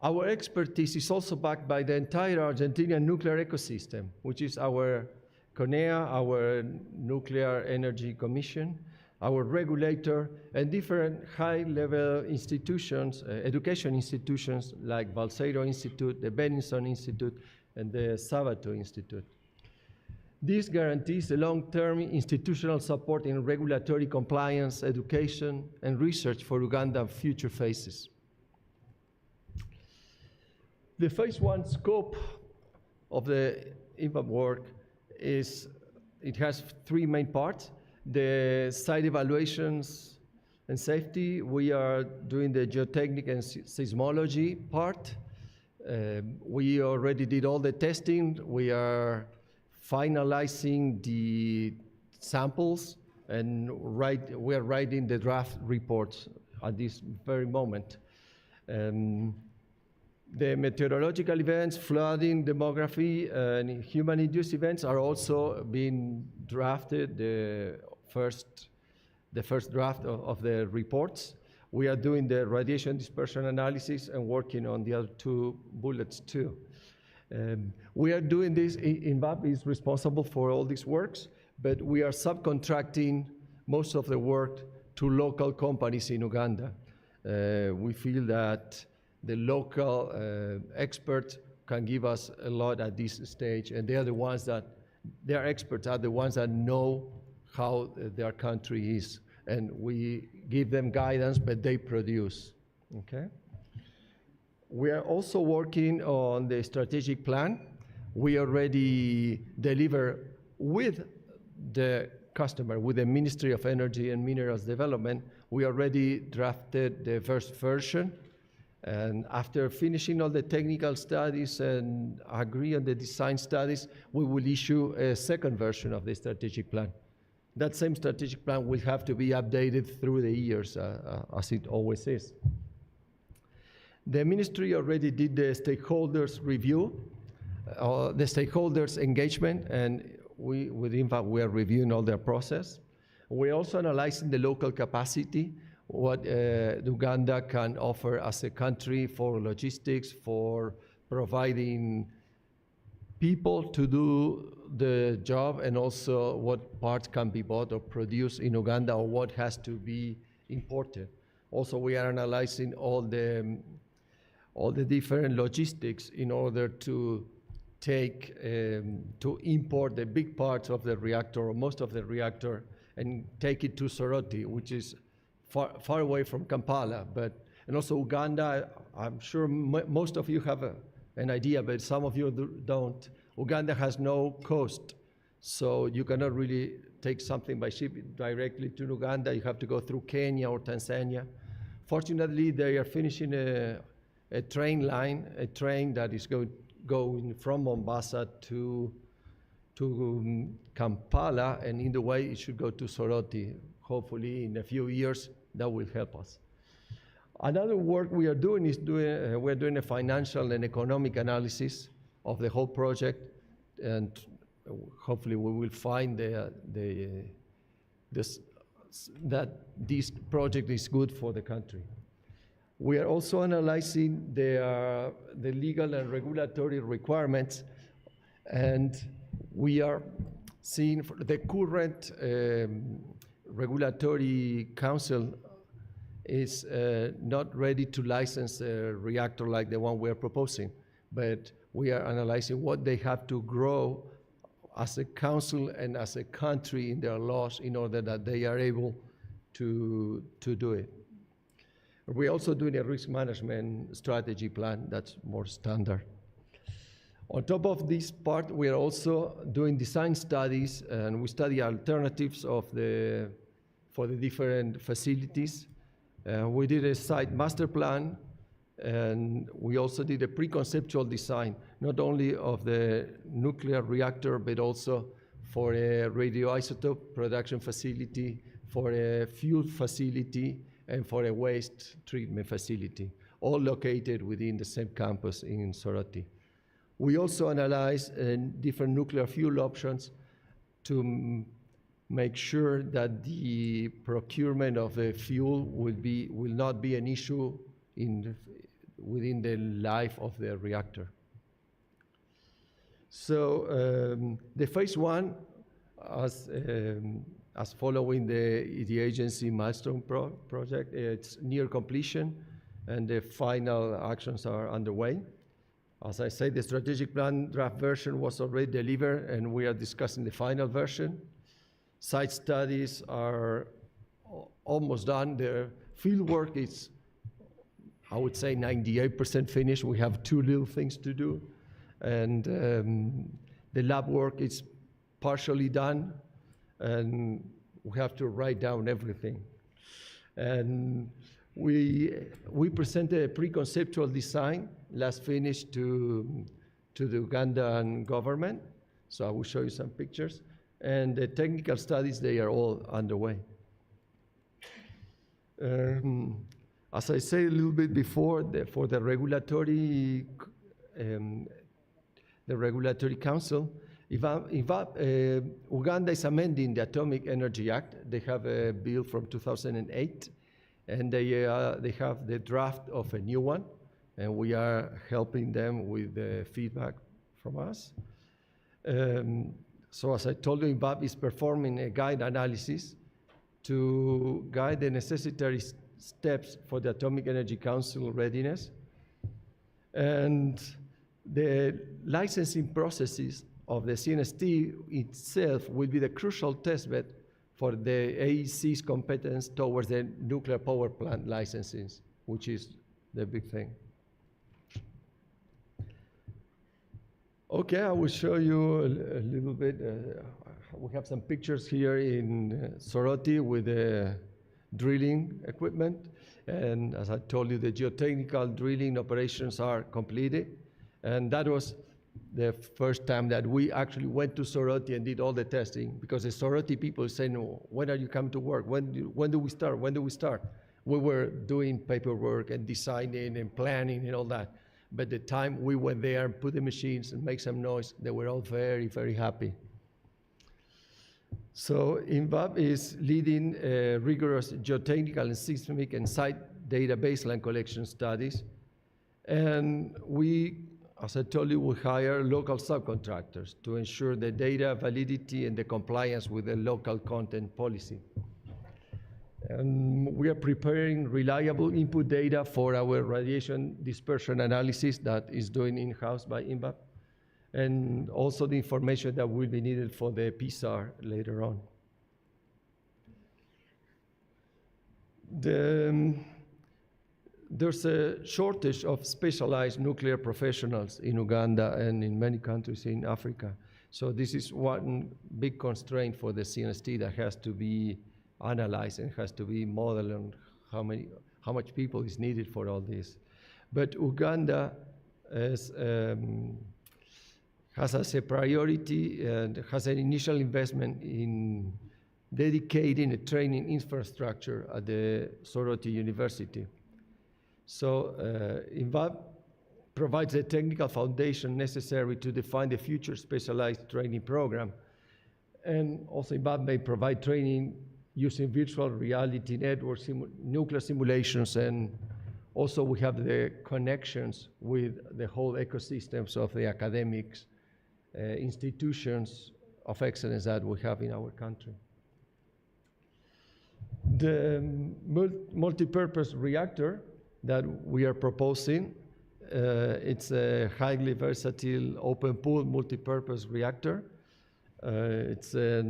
Speaker 7: Our expertise is also backed by the entire Argentinian nuclear ecosystem, which is our CONEA, our Nuclear Energy Commission, our regulator, and different high-level institutions, education institutions like Balseiro Institute, the Benninson Institute, and the Sabato Institute. This guarantees a long-term institutional support in regulatory compliance, education, and research for Uganda's future phases. The phase one scope of the INVAP work is, it has 3 main parts. The site evaluations and safety, we are doing the geotechnic and seismology part. We already did all the testing. We are finalizing the samples, and we are writing the draft reports at this very moment. The meteorological events, flooding, demography, and human-induced events are also being drafted, the first draft of the reports. We are doing the radiation dispersion analysis and working on the other two bullets too. We are doing this, INVAP is responsible for all these works, but we are subcontracting most of the work to local companies in Uganda. We feel that the local experts can give us a lot at this stage, and they are the ones that, their experts are the ones that know how their country is, and we give them guidance, but they produce, okay? We are also working on the strategic plan. We already deliver with the customer, with the Ministry of Energy and Minerals Development. We already drafted the first version, and after finishing all the technical studies and agree on the design studies, we will issue a second version of the strategic plan. That same strategic plan will have to be updated through the years, as it always is. The ministry already did the stakeholders review, the stakeholders engagement, and with INVAP, we are reviewing all their process. We're also analyzing the local capacity, what Uganda can offer as a country for logistics, for providing people to do the job, and also what parts can be bought or produced in Uganda, or what has to be imported. Also, we are analyzing all the different logistics in order to take, to import the big parts of the reactor, or most of the reactor, and take it to Soroti, which is far away from Kampala. And also Uganda, I'm sure most of you have an idea, but some of you don't. Uganda has no coast, so you cannot really take something by ship directly to Uganda. You have to go through Kenya or Tanzania. Fortunately, they are finishing a train line, a train that is going from Mombasa to Kampala, and in the way it should go to Soroti. Hopefully in a few years that will help us. Another work we are doing is we're doing a financial and economic analysis of the whole project, and hopefully we will find that this project is good for the country. We are also analyzing the legal and regulatory requirements, and we are seeing the current regulatory council is not ready to license a reactor like the one we are proposing, but we are analyzing what they have to grow as a council and as a country in their laws in order that they are able to do it. We're also doing a risk management strategy plan that's more standard. On top of this part, we are also doing design studies, and we study alternatives for the different facilities. We did a site master plan, and we also did a pre-conceptual design, not only of the nuclear reactor, but also for a radioisotope production facility, for a fuel facility, and for a waste treatment facility, all located within the same campus in Soroti. We also analyze different nuclear fuel options to make sure that the procurement of the fuel will not be an issue within the life of the reactor. So the phase one, as following the agency milestone project, it's near completion, and the final actions are underway. As I say, the strategic plan draft version was already delivered, and we are discussing the final version. Site studies are almost done. The field work is, I would say, 98% finished. We have 2 little things to do. And the lab work is partially done, and we have to write down everything. And we presented a pre-conceptual design last finished to the Ugandan government. So I will show you some pictures. And the technical studies, they are all underway. As I said a little bit before, for the regulatory council, Uganda is amending the Atomic Energy Act. They have a bill from 2008, and they have the draft of a new one, and we are helping them with the feedback from us. So as I told you, INVAP is performing a guide analysis to guide the necessary steps for the Atomic Energy Council readiness. And the licensing processes of the CNST itself will be the crucial testbed for the AEC's competence towards the nuclear power plant licenses, which is the big thing. Okay, I will show you a little bit. We have some pictures here in Soroti with the drilling equipment. And as I told you, the geotechnical drilling operations are completed. And that was the first time that we actually went to Soroti and did all the testing, because the Soroti people say, no, when are you coming to work? When do we start? When do we start? We were doing paperwork and designing and planning and all that. But the time we went there and put the machines and make some noise, they were all very, very happy. So INVAP is leading rigorous geotechnical and seismic and site data baseline collection studies. And we, as I told you, we hire local subcontractors to ensure the data validity and the compliance with the local content policy. And we are preparing reliable input data for our radiation dispersion analysis that is doing in-house by INVAP, and also the information that will be needed for the PSAR later on. There's a shortage of specialized nuclear professionals in Uganda and in many countries in Africa. So this is one big constraint for the CNST that has to be analyzed and has to be modeled on how much people is needed for all this. But Uganda has as a priority and has an initial investment in dedicating a training infrastructure at the Soroti University. So INVAP provides a technical foundation necessary to define the future specialized training program. And also INVAP may provide training using virtual reality networks, nuclear simulations, and also we have the connections with the whole ecosystems of the academics, institutions of excellence that we have in our country. The multi-purpose reactor that we are proposing, it's a highly versatile open pool multi-purpose reactor. It's a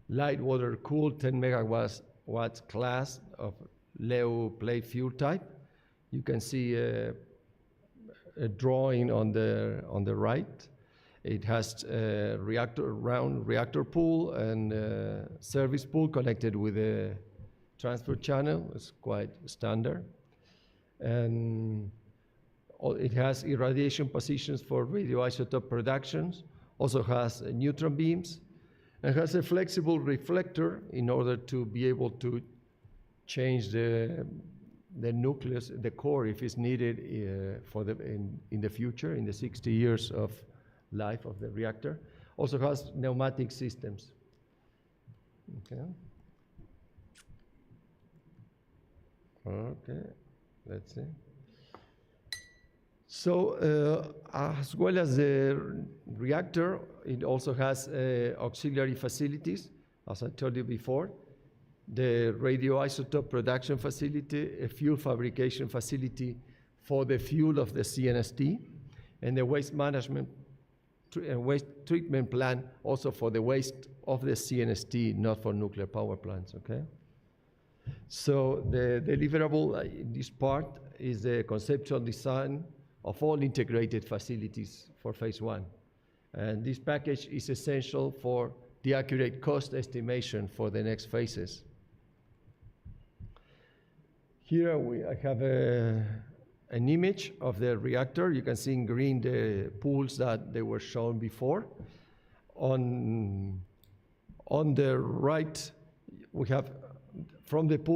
Speaker 7: light water cooled 10 megawatts class of LEU plate fuel type. You can see a drawing on the right. It has a round reactor pool and service pool connected with a transfer channel. It's quite standard. And it has irradiation positions for radioisotope productions, also has neutron beams, and has a flexible reflector in order to be able to change the nucleus, the core, if it's needed in the future, in the 60 years of life of the reactor. Also has pneumatic systems. Okay. Okay, let's see. So as well as the reactor, it also has auxiliary facilities, as I told you before. The radioisotope production facility, a fuel fabrication facility for the fuel of the CNST, and the waste management waste treatment plant also for the waste of the CNST, not for nuclear power plants, okay? So the deliverable in this part is the conceptual design of all integrated facilities for phase one. And this package is essential for the accurate cost estimation for the next phases. Here I have an image of the reactor. You can see in green the pools that they were shown before. On the right, we have from the pool